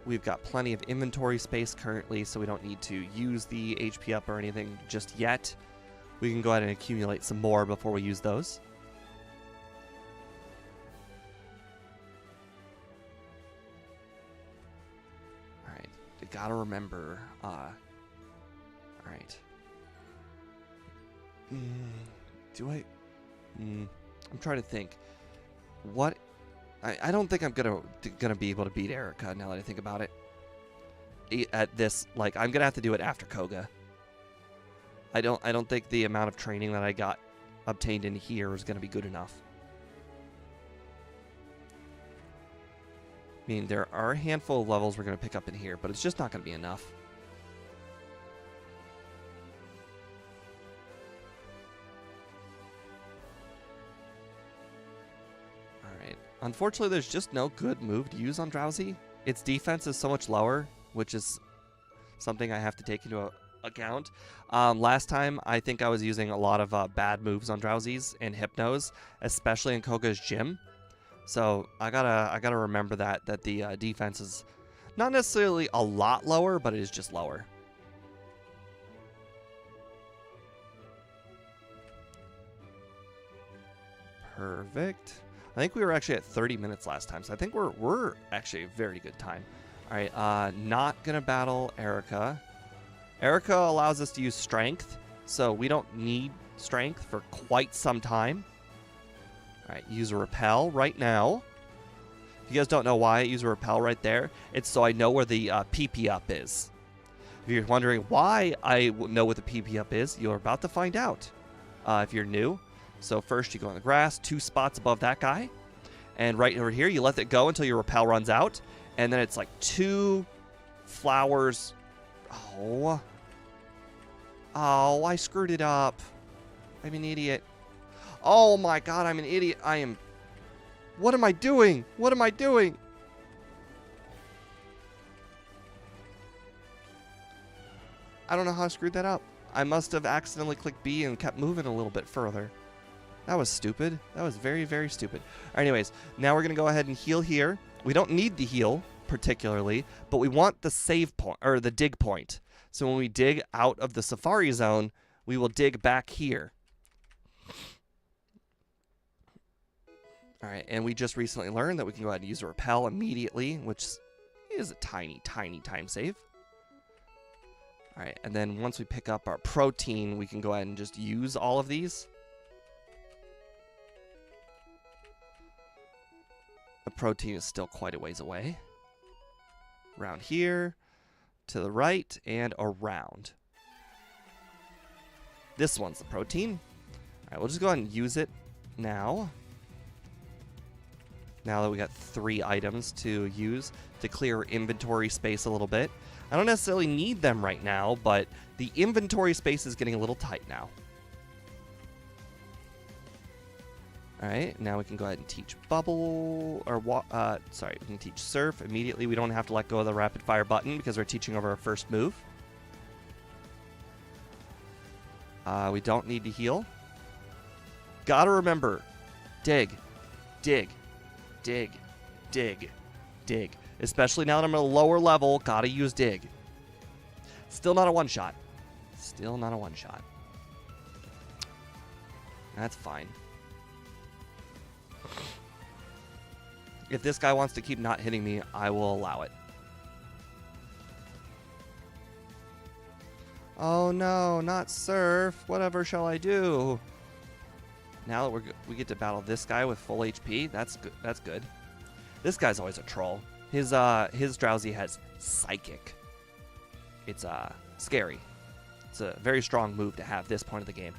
We've got plenty of inventory space currently, so we don't need to use the HP up or anything just yet. We can go ahead and accumulate some more before we use those. Gotta remember, alright. I'm trying to think. What? I don't think I'm gonna be able to beat Erica now that I think about it. At this, like, I'm gonna have to do it after Koga. I don't think the amount of training that I got obtained in here is gonna be good enough. I mean, there are a handful of levels we're going to pick up in here, but it's just not going to be enough. Alright. Unfortunately, there's just no good move to use on Drowsy. Its defense is so much lower, which is something I have to take into account. Last time, I think I was using a lot of bad moves on Drowsies and Hypnos, especially in Koga's gym. So I gotta remember that the defense is not necessarily a lot lower, but it is just lower. Perfect. I think we were actually at 30 minutes last time, so I think we're actually a very good time. All right, not gonna battle Erica. Erica allows us to use Strength, so we don't need Strength for quite some time. Alright, use a Repel right now. If you guys don't know why I use a Repel right there, it's so I know where the PP up is. If you're wondering why I know what the PP up is, you're about to find out if you're new. So first you go on the grass, 2 spots above that guy. And right over here, you let it go until your repel runs out. And then it's like 2 flowers. Oh. Oh, I screwed it up. I'm an idiot. Oh my god, I'm an idiot. I am... What am I doing? What am I doing? I don't know how I screwed that up. I must have accidentally clicked B and kept moving a little bit further. That was stupid. That was very, very stupid. Anyways, now we're going to go ahead and heal here. We don't need the heal particularly, but we want the save point, or the dig point. So when we dig out of the Safari Zone, we will dig back here. All right, and we just recently learned that we can go ahead and use a repel immediately, which is a tiny, tiny time save. All right, and then once we pick up our protein, we can go ahead and just use all of these. The protein is still quite a ways away. Around here, to the right, and around. This one's the protein. All right, we'll just go ahead and use it now. Now that we got 3 items to use to clear inventory space a little bit. I don't necessarily need them right now, but the inventory space is getting a little tight now. All right, now we can go ahead and teach Bubble, or sorry, we can teach Surf immediately. We don't have to let go of the rapid fire button because we're teaching over our first move. We don't need to heal. Gotta remember, dig, dig, dig, dig, dig. Especially now that I'm at a lower level, gotta use dig. Still not a one-shot. Still not a one-shot. That's fine. If this guy wants to keep not hitting me, I will allow it. Oh no, not Surf. Whatever shall I do? Now that we get to battle this guy with full HP, that's good. That's good. This guy's always a troll. His Drowsy has Psychic. It's scary. It's a very strong move to have this point of the game.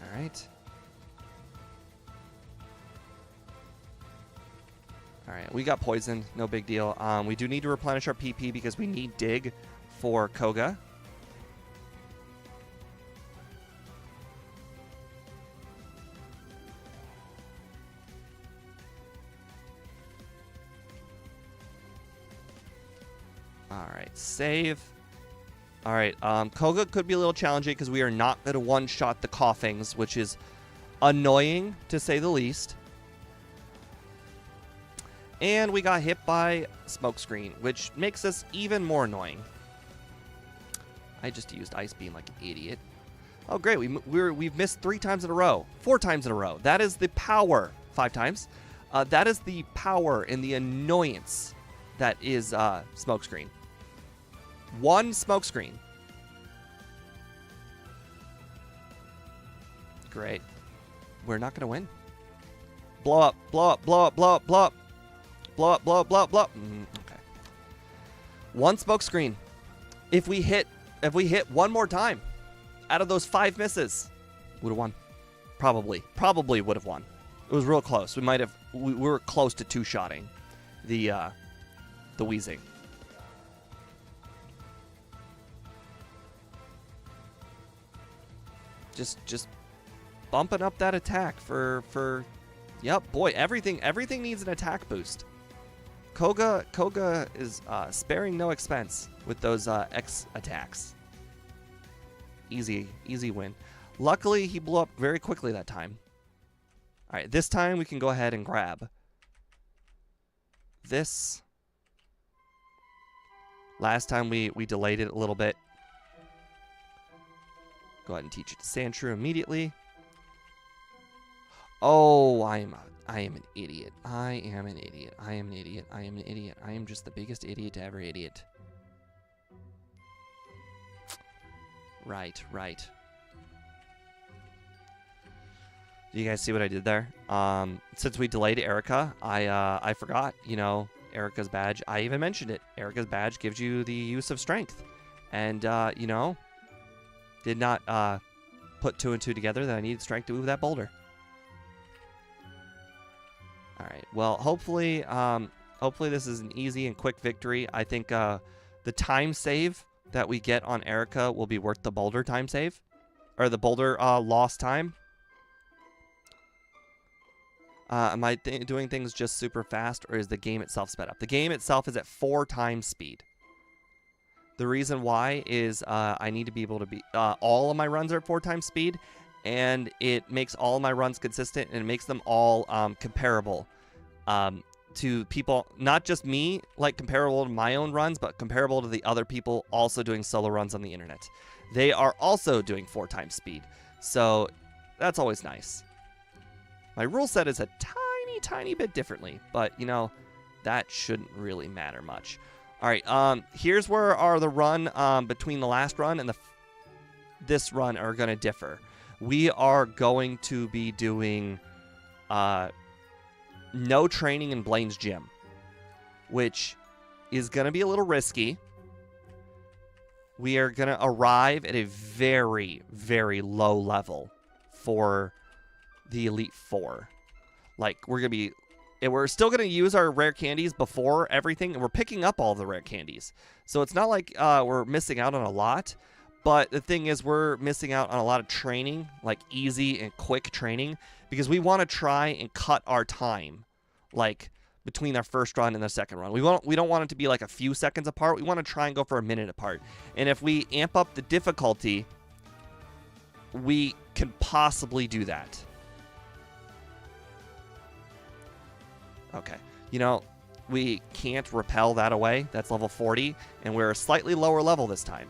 All right. All right, we got poisoned. No big deal. We do need to replenish our PP because we need dig for Koga. All right, save. All right, Koga could be a little challenging because we are not going to one-shot the Coughings, which is annoying to say the least. And we got hit by Smokescreen, which makes us even more annoying. I just used Ice Beam like an idiot. Oh, great. We've missed 3 times in a row. 4 times in a row. That is the power. 5 times. That is the power and the annoyance that is Smokescreen. 1 Smokescreen. Great. We're not going to win. Blow up, blow up, blow up, blow up, blow up. Blow up, blow up, blow up, blow up. Okay. 1 Smokescreen. If we hit 1 more time out of those 5 misses, would have won. Probably would have won. It was real close. We were close to 2-shotting the Weezing. Just bumping up that attack for yep, boy, everything needs an attack boost. Koga is sparing no expense with those X attacks. Easy win. Luckily, he blew up very quickly that time. All right, this time we can go ahead and grab this. Last time we delayed it a little bit. Go ahead and teach it to Sandshrew immediately. Oh, I am an idiot. I am an idiot. I am an idiot. I am an idiot. I am just the biggest idiot to ever idiot. Right. Do you guys see what I did there? Since we delayed Erica, I forgot, you know, Erica's badge. I even mentioned it. Erica's badge gives you the use of strength. And, you know, did not put 2 and 2 together that I needed strength to move that boulder. All right. Well, hopefully this is an easy and quick victory. I think the time save that we get on Erica will be worth the boulder time save. Or the boulder lost time. Am I doing things just super fast, or is the game itself sped up? The game itself is at 4 times speed. The reason why is I need to be able to be... all of my runs are at 4 times speed, and it makes all of my runs consistent, and it makes them all comparable to people, not just me, like comparable to my own runs, but comparable to the other people also doing solo runs on the internet. They are also doing 4 times speed, so that's always nice. My rule set is a tiny bit differently, but, you know, that shouldn't really matter much. All right, here's where the run between the last run and this run are going to differ. We are going to be doing no training in Blaine's gym, which is going to be a little risky. We are going to arrive at a very, very low level for the Elite Four. Like, we're still going to use our rare candies before everything, and we're picking up all the rare candies. So it's not like we're missing out on a lot, but the thing is we're missing out on a lot of training, like easy and quick training, because we want to try and cut our time, like, between our first run and the second run. We don't want it to be like a few seconds apart. We want to try and go for a minute apart. And if we amp up the difficulty, we can possibly do that. Okay. You know, we can't repel that away. That's level 40, and we're a slightly lower level this time.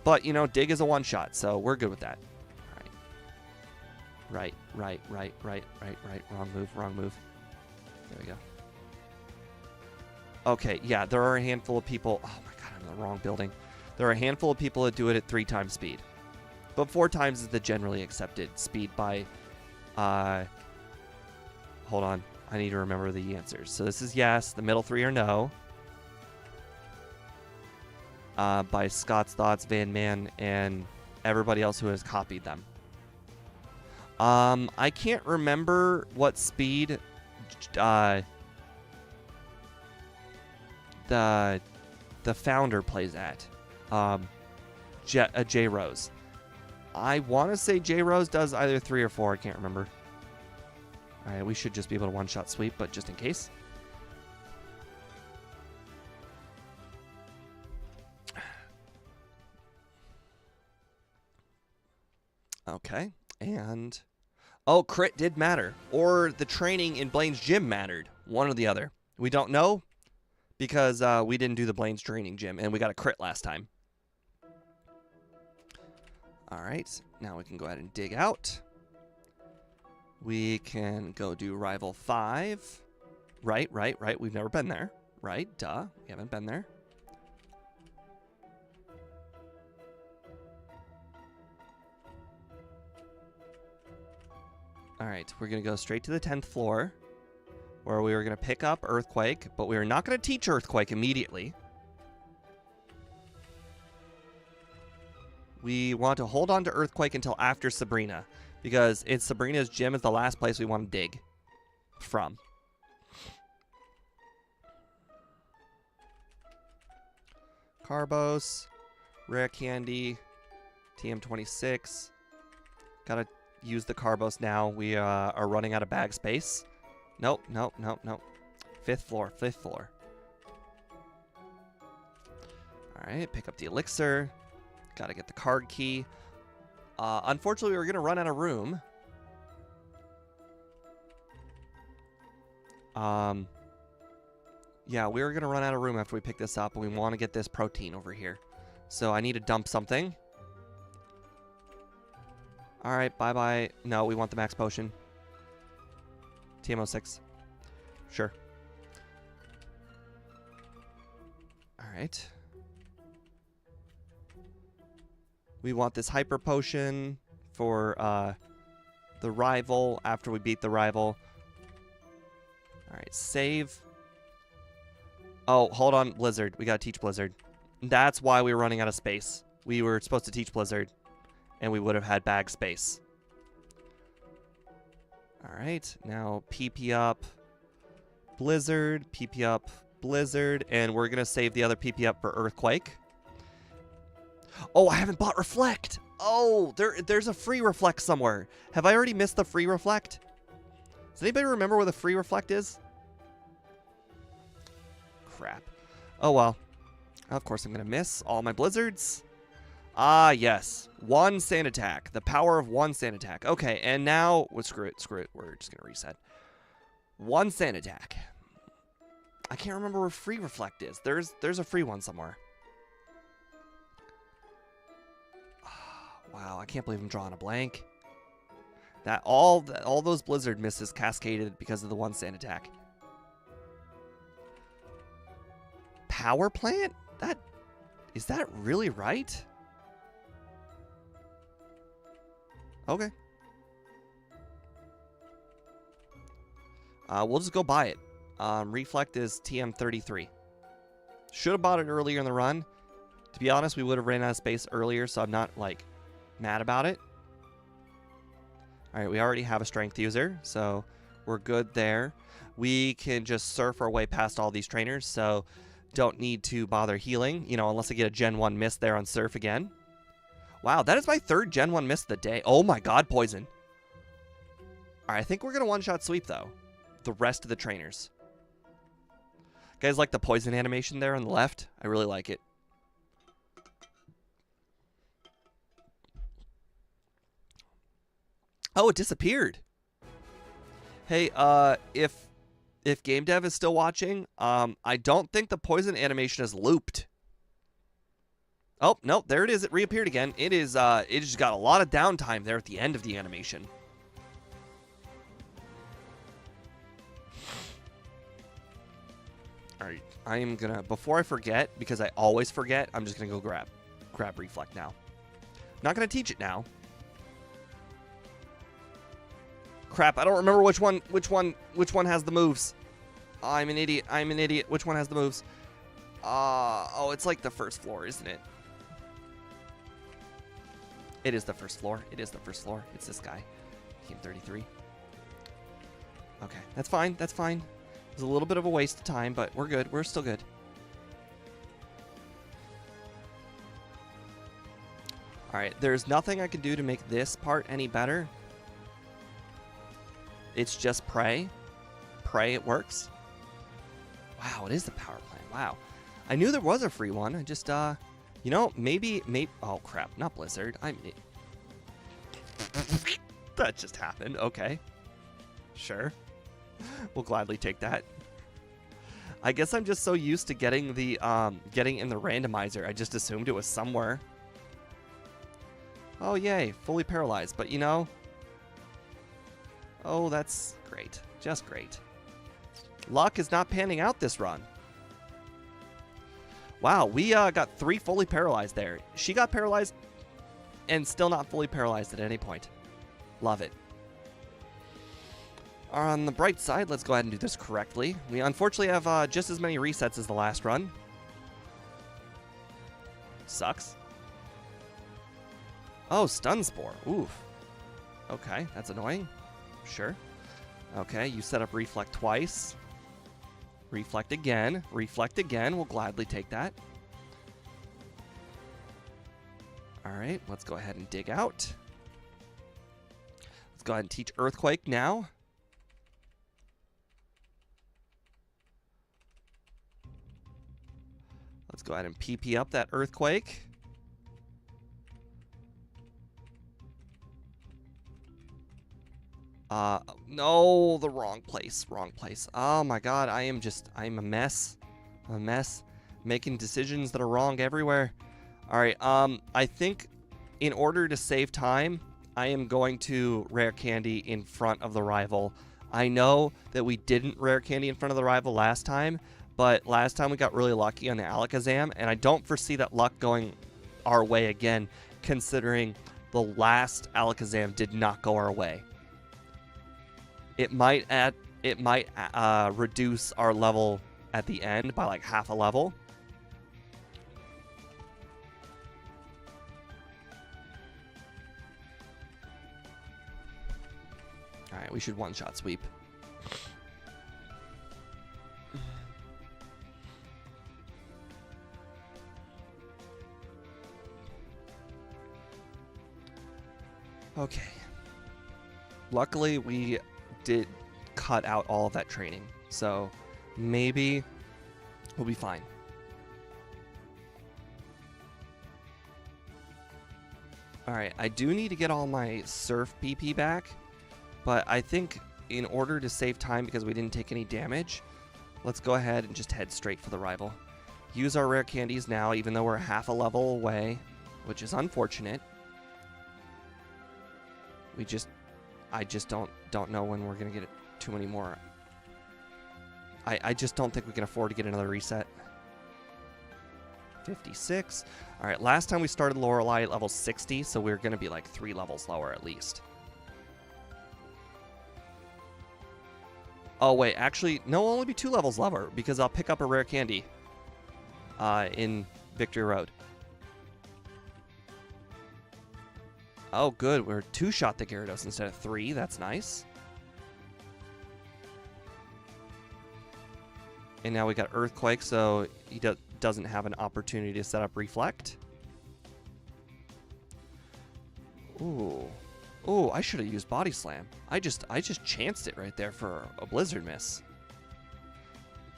But, you know, dig is a one-shot, so we're good with that. Right. Wrong move. There we go. Okay, yeah, there are a handful of people. Oh my god, I'm in the wrong building. There are a handful of people that do it at 3 times speed. But 4 times is the generally accepted speed by... hold on. I need to remember the answers. So this is yes. The middle 3 are no. By Scott's Thoughts, Van Man, and everybody else who has copied them. I can't remember what speed the founder plays at. J Rose. I want to say J Rose does either 3 or 4. I can't remember. All right, we should just be able to one-shot sweep, but just in case. Okay, and... oh, crit did matter. Or the training in Blaine's gym mattered. One or the other. We don't know because we didn't do the Blaine's training gym, and we got a crit last time. All right, now we can go ahead and dig out. We can go do Rival 5. Right. We've never been there. Right, duh. We haven't been there. All right, we're going to go straight to the 10th floor, where we are going to pick up Earthquake, but we are not going to teach Earthquake immediately. We want to hold on to Earthquake until after Sabrina, because it's Sabrina's gym is the last place we want to dig from. Carbos, Rare Candy, TM26. Gotta use the Carbos now. We are running out of bag space. Nope. 5th floor. Alright, pick up the elixir. Gotta get the card key. Unfortunately, we're gonna run out of room. Yeah, we're gonna run out of room after we pick this up, and we want to get this protein over here. So I need to dump something. Alright, bye-bye. No, we want the max potion. TM06. Sure. Alright. We want this hyper potion for the rival after we beat the rival. All right, save. Oh, hold on, Blizzard. We gotta teach Blizzard. That's why we were running out of space. We were supposed to teach Blizzard, and we would have had bag space. All right, now PP up Blizzard, PP up Blizzard, and we're gonna save the other PP up for Earthquake. Oh, I haven't bought Reflect. Oh, there's a free Reflect somewhere. Have I already missed the free Reflect? Does anybody remember where the free Reflect is? Crap. Oh, well. Of course I'm going to miss all my Blizzards. Ah, yes. One sand attack. The power of one sand attack. Okay, and now... Well, screw it. We're just going to reset. One sand attack. I can't remember where free Reflect is. There's a free one somewhere. Wow, I can't believe I'm drawing a blank. That all those Blizzard misses cascaded because of the one sand attack. Power plant? Is that really right? Okay. We'll just go buy it. Reflect is TM33. Should have bought it earlier in the run. To be honest, we would have ran out of space earlier, so I'm not, like, mad about it. Alright, we already have a strength user, so we're good there. We can just surf our way past all these trainers, so don't need to bother healing, you know, unless I get a Gen 1 miss there on surf again. Wow, that is my third Gen 1 miss of the day. Oh my god, poison. Alright, I think we're going to one-shot sweep, though. The rest of the trainers. Guys like the poison animation there on the left? I really like it. Oh, it disappeared. Hey, if game dev is still watching, I don't think the poison animation is looped. Oh, no, there it is. It reappeared again. It just got a lot of downtime there at the end of the animation. All right, I am gonna, before I forget, because I always forget, I'm just gonna go grab Reflect now. Not gonna teach it now. Crap, I don't remember which one has the moves. Oh, I'm an idiot. Which one has the moves? Oh, it's like the first floor, isn't it? It is the first floor. It's this guy. Team 33. Okay, that's fine. It was a little bit of a waste of time, but we're good. We're still good. Alright, there's nothing I can do to make this part any better. It's just pray. Pray it works. Wow, it is the power plant. Wow. I knew there was a free one. I just, you know, maybe, oh crap, not Blizzard. That just happened. Okay. Sure. We'll gladly take that. I guess I'm just so used to getting the, getting in the randomizer. I just assumed it was somewhere. Oh, yay. Fully paralyzed. But, you know, oh, that's great. Just great. Luck is not panning out this run. Wow, we got 3 fully paralyzed there. She got paralyzed and still not fully paralyzed at any point. Love it. On the bright side, let's go ahead and do this correctly. We unfortunately have just as many resets as the last run. Sucks. Oh, Stun Spore. Oof. Okay, that's annoying. Sure. Okay, you set up Reflect twice. Reflect again. Reflect again. We'll gladly take that. Alright, let's go ahead and dig out. Let's go ahead and teach Earthquake now. Let's go ahead and PP up that Earthquake. No, the wrong place. Oh my god, I'm a mess. Making decisions that are wrong everywhere. Alright, I think in order to save time, I am going to Rare Candy in front of the rival. I know that we didn't Rare Candy in front of the rival last time, but last time we got really lucky on the Alakazam, and I don't foresee that luck going our way again, considering the last Alakazam did not go our way. It might reduce our level at the end by like half a level. All right, we should one-shot sweep. Okay. Luckily, we did cut out all of that training, so maybe we'll be fine. Alright, I do need to get all my Surf PP back, but I think in order to save time because we didn't take any damage, let's go ahead and just head straight for the rival. Use our rare candies now, even though we're half a level away, which is unfortunate. I just don't know when we're gonna get too many more. I just don't think we can afford to get another reset. 56. All right, last time we started Lorelei at level 60, so we're gonna be like 3 levels lower at least. Oh wait, actually, no, it'll only be 2 levels lower because I'll pick up a rare candy in Victory Road. Oh, good. We're 2-shot the Gyarados instead of 3. That's nice. And now we got Earthquake, so he doesn't have an opportunity to set up Reflect. Ooh. Ooh, I should have used Body Slam. I just chanced it right there for a Blizzard Miss.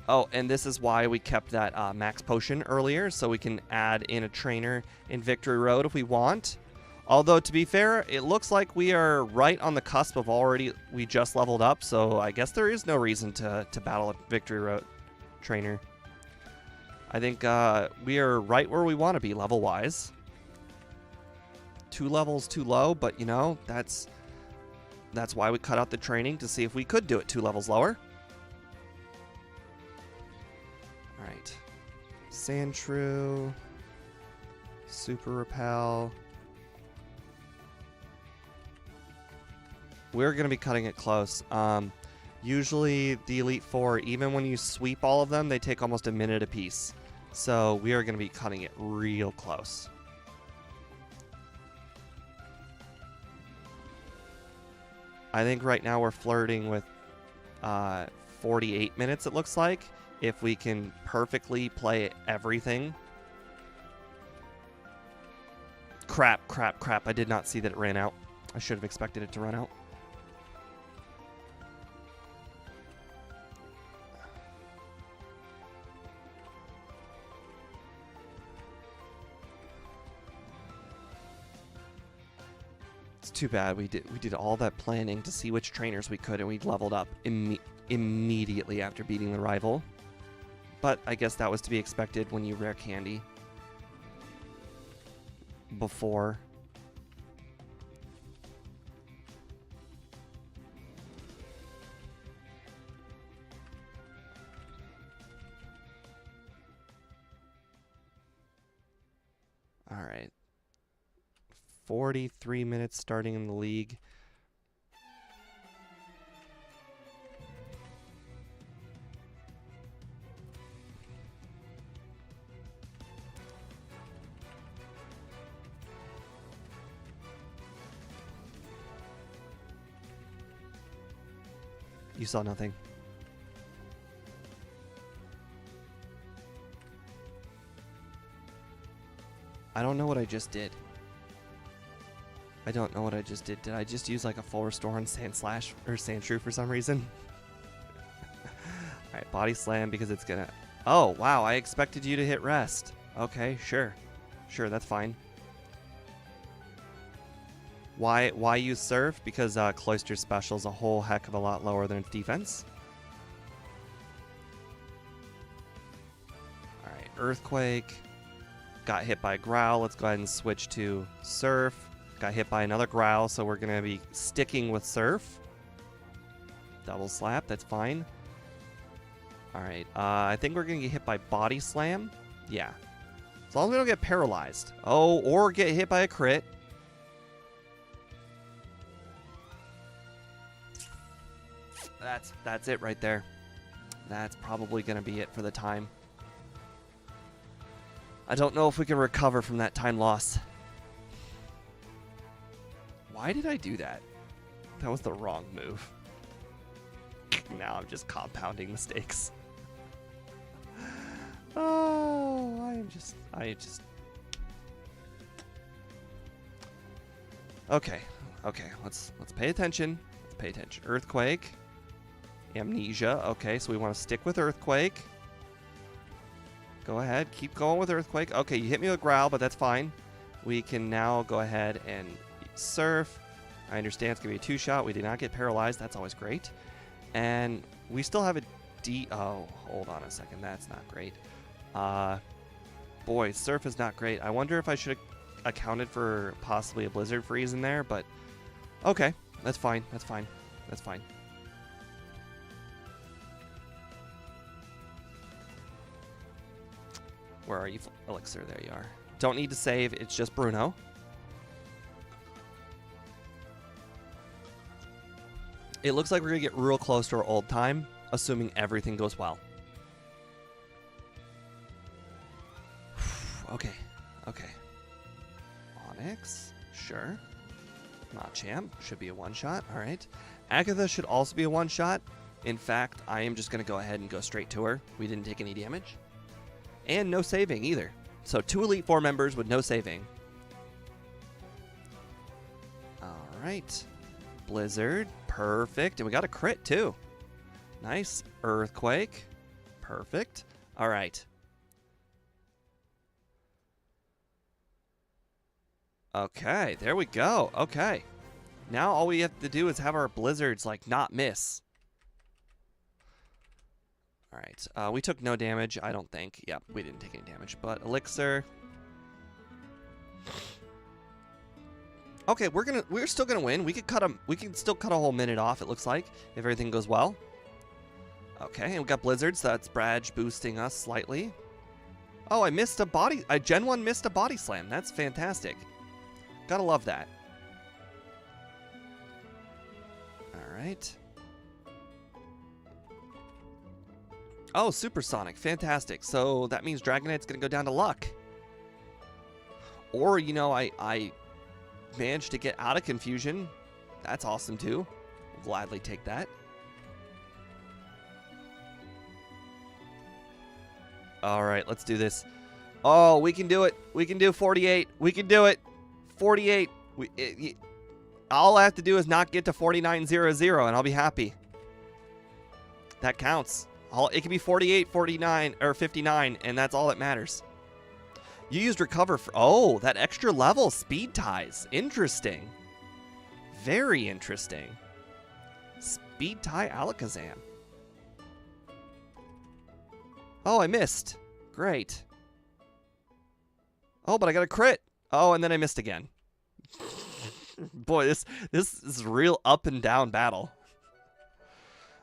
Oh, and this is why we kept that Max Potion earlier, so we can add in a trainer in Victory Road if we want. Although, to be fair, it looks like we are right on the cusp of we just leveled up, so I guess there is no reason to battle a Victory Road trainer. I think we are right where we want to be level-wise. 2 levels too low, but, you know, that's why we cut out the training, to see if we could do it 2 levels lower. Alright. Sandshrew. Super Repel. We're going to be cutting it close. Usually the Elite Four, even when you sweep all of them, they take almost a minute apiece. So we are going to be cutting it real close. I think right now we're flirting with 48 minutes, it looks like, if we can perfectly play everything. Crap, crap, crap. I did not see that it ran out. I should have expected it to run out. Too bad we did all that planning to see which trainers we could, and we leveled up immediately after beating the rival. But I guess that was to be expected when you rare candy before. All right. 43 minutes starting in the league. You saw nothing. I don't know what I just did. I don't know what I just did. Did I just use like a full restore on Sandslash or Sandshrew for some reason? Alright, Body Slam because it's gonna... Oh, wow, I expected you to hit Rest. Okay, sure. Sure, that's fine. Why use Surf? Because Cloyster's special is a whole heck of a lot lower than its defense. Alright, Earthquake. Got hit by Growl. Let's go ahead and switch to Surf. Got hit by another Growl, so we're going to be sticking with Surf. Double Slap, that's fine. Alright, I think we're going to get hit by Body Slam. Yeah. As long as we don't get paralyzed. Oh, or get hit by a crit. That's it right there. That's probably going to be it for the time. I don't know if we can recover from that time loss. Why did I do that? That was the wrong move. Now I'm just compounding mistakes. Oh, I just. Okay, let's pay attention. Let's pay attention. Earthquake. Amnesia. Okay, so we want to stick with Earthquake. Go ahead, keep going with Earthquake. Okay, you hit me with Growl, but that's fine. We can now go ahead and Surf. I understand it's going to be a 2-shot. We did not get paralyzed. That's always great. And we still have a D... Oh, hold on a second. That's not great. Boy, Surf is not great. I wonder if I should have accounted for possibly a Blizzard Freeze in there, but... Okay, that's fine. That's fine. That's fine. Where are you, Elixir? There you are. Don't need to save. It's just Bruno. It looks like we're going to get real close to our old time, assuming everything goes well. Okay. Onyx. Sure. Machamp. Should be a one-shot. All right. Agatha should also be a one-shot. In fact, I am just going to go ahead and go straight to her. We didn't take any damage. And no saving either. So 2 Elite Four members with no saving. All right. Blizzard. Perfect. And we got a crit too. Nice. Earthquake. Perfect. All right. Okay. There we go. Okay. Now all we have to do is have our blizzards like not miss. All right, we took no damage, I don't think. Yep, we didn't take any damage, but Elixir. Okay, we're still gonna win. We can still cut a whole minute off. It looks like if everything goes well. Okay, and we got blizzards. So that's Bradge boosting us slightly. Oh, I missed a body. Gen 1 missed a body slam. That's fantastic. Gotta love that. All right. Oh, Supersonic. Fantastic. So that means Dragonite's going to go down to luck. Or, you know, I managed to get out of confusion. That's awesome, too. I'll gladly take that. All right, let's do this. Oh, we can do it. We can do 48. We can do it. 48. All I have to do is not get to 49.00, and I'll be happy. That counts. It can be 48, 49, or 59, and that's all that matters. You used Recover for... Oh, that extra level speed ties. Interesting. Very interesting. Speed tie Alakazam. Oh, I missed. Great. Oh, but I got a crit. Oh, and then I missed again. Boy, this is a real up and down battle.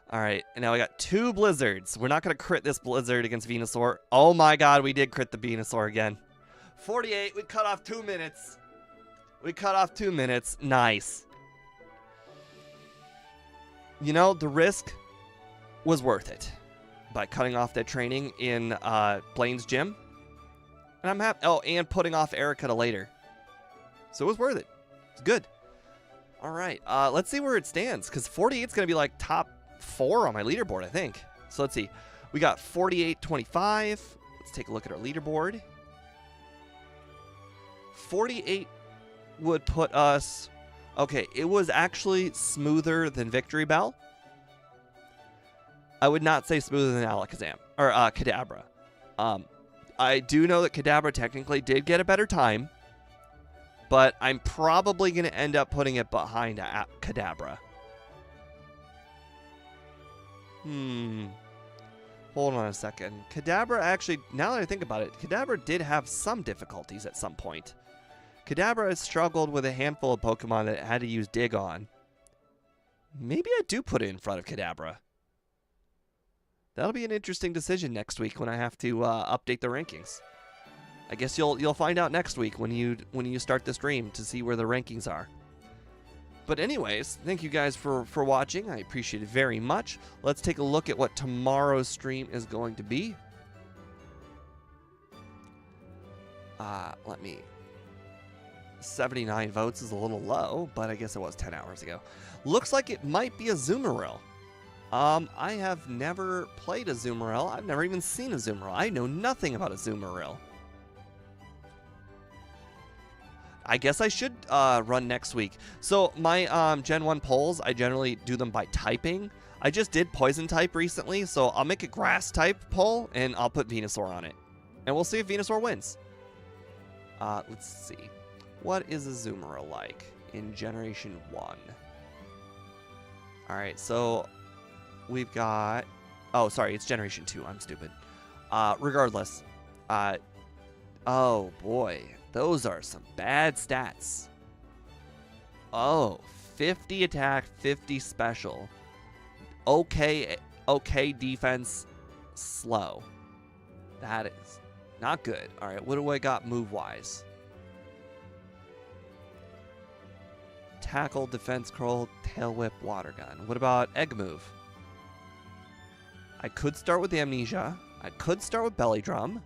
All right, and now I got 2 blizzards. We're not going to crit this blizzard against Venusaur. Oh my god, we did crit the Venusaur again. 48, we cut off 2 minutes. We cut off 2 minutes. Nice. You know, the risk was worth it by cutting off that training in Blaine's gym. And I'm happy. Oh, and putting off Erica to later. So it was worth it. It's good. All right, let's see where it stands, because 48 is going to be like top 4 on my leaderboard, I think. So let's see. We got 48.25. Let's take a look at our leaderboard. 48 would put us... Okay, it was actually smoother than Victory Bell. I would not say smoother than Alakazam. Or Kadabra. I do know that Kadabra technically did get a better time. But I'm probably going to end up putting it behind Kadabra. Hold on a second. Kadabra actually, now that I think about it, Kadabra did have some difficulties at some point. Kadabra has struggled with a handful of Pokemon that it had to use Dig on. Maybe I do put it in front of Kadabra. That'll be an interesting decision next week when I have to update the rankings. I guess you'll find out next week when you start the stream to see where the rankings are. But anyways, thank you guys for watching. I appreciate it very much. Let's take a look at what tomorrow's stream is going to be. Let me... 79 votes is a little low, but I guess it was 10 hours ago. Looks like it might be a Zoomeril. I have never played a Zoomeril. I've never even seen a Zoomeril. I know nothing about a Zoomeril. I guess I should run next week. So my Gen 1 polls, I generally do them by typing. I just did Poison type recently, so I'll make a Grass type poll, and I'll put Venusaur on it. And we'll see if Venusaur wins. Let's see. What is a Zoomeril like in Generation 1? Alright, so we've got... Oh, sorry, it's Generation 2. I'm stupid. Regardless. Oh, boy. Those are some bad stats. Oh, 50 attack, 50 special. Okay defense, slow. That is not good. All right, what do I got move-wise? Tackle, defense curl, tail whip, water gun. What about egg move? I could start with the amnesia. I could start with belly drum.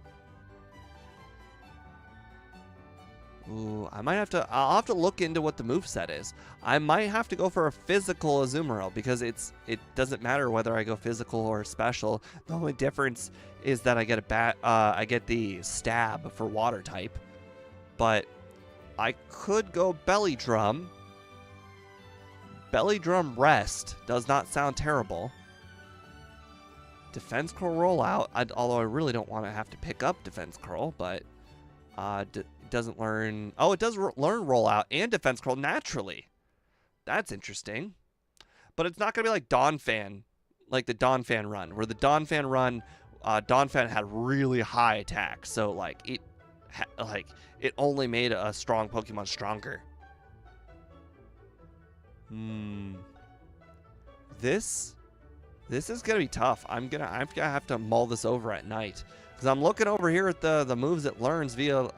Ooh, I might have to... I'll have to look into what the moveset is. I might have to go for a physical Azumarill because it doesn't matter whether I go physical or special. The only difference is that I get I get the stab for water type. But I could go belly drum. Belly drum rest does not sound terrible. Defense curl rollout. Although I really don't want to have to pick up defense curl, but doesn't learn... Oh, it does learn rollout and defense curl naturally. That's interesting. But it's not going to be like Donphan, like the Donphan run, where the Donphan run, Donphan had really high attack, so like it only made a strong Pokemon stronger. This is gonna be tough. I'm gonna have to mull this over at night. Because I'm looking over here at the moves it learns via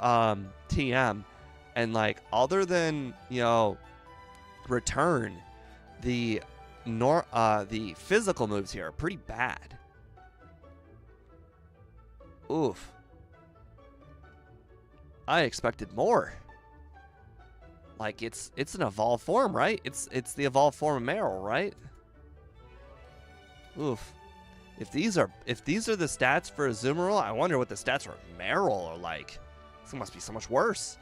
TM, and like other than, you know, return, the physical moves here are pretty bad. Oof. I expected more. Like it's an evolved form, right? It's the evolved form of Marill, right? Oof. If these are the stats for Azumarill, I wonder what the stats for Marill are like. This must be so much worse.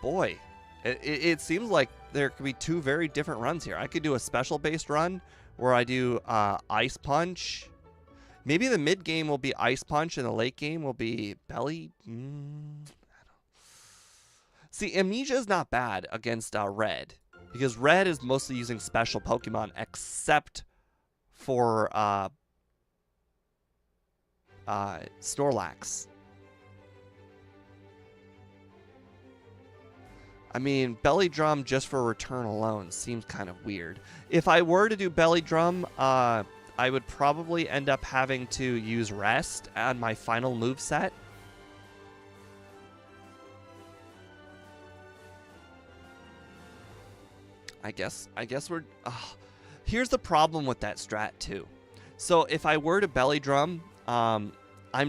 Boy, it seems like there could be two very different runs here. I could do a special based run where I do Ice Punch. Maybe the mid game will be Ice Punch and the late game will be Belly. I don't. See, Amnesia is not bad against Red, because Red is mostly using special Pokemon except for Snorlax. I mean, Belly Drum just for return alone seems kind of weird. If I were to do Belly Drum, I would probably end up having to use Rest on my final moveset. I guess we're... Here's the problem with that strat, too. So if I were to Belly Drum, I'm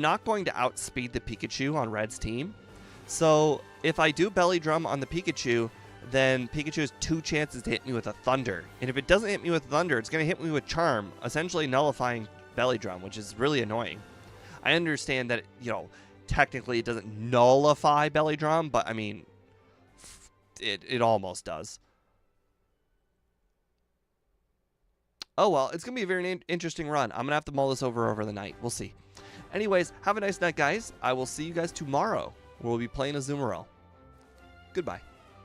not going to outspeed the Pikachu on Red's team. So if I do Belly Drum on the Pikachu, then Pikachu has 2 chances to hit me with a Thunder. And if it doesn't hit me with Thunder, it's going to hit me with Charm, essentially nullifying Belly Drum, which is really annoying. I understand that, you know, technically it doesn't nullify Belly Drum, but I mean, it almost does. Oh, well, it's going to be a very interesting run. I'm going to have to mull this over the night. We'll see. Anyways, have a nice night, guys. I will see you guys tomorrow, where we'll be playing Azumarill. Goodbye.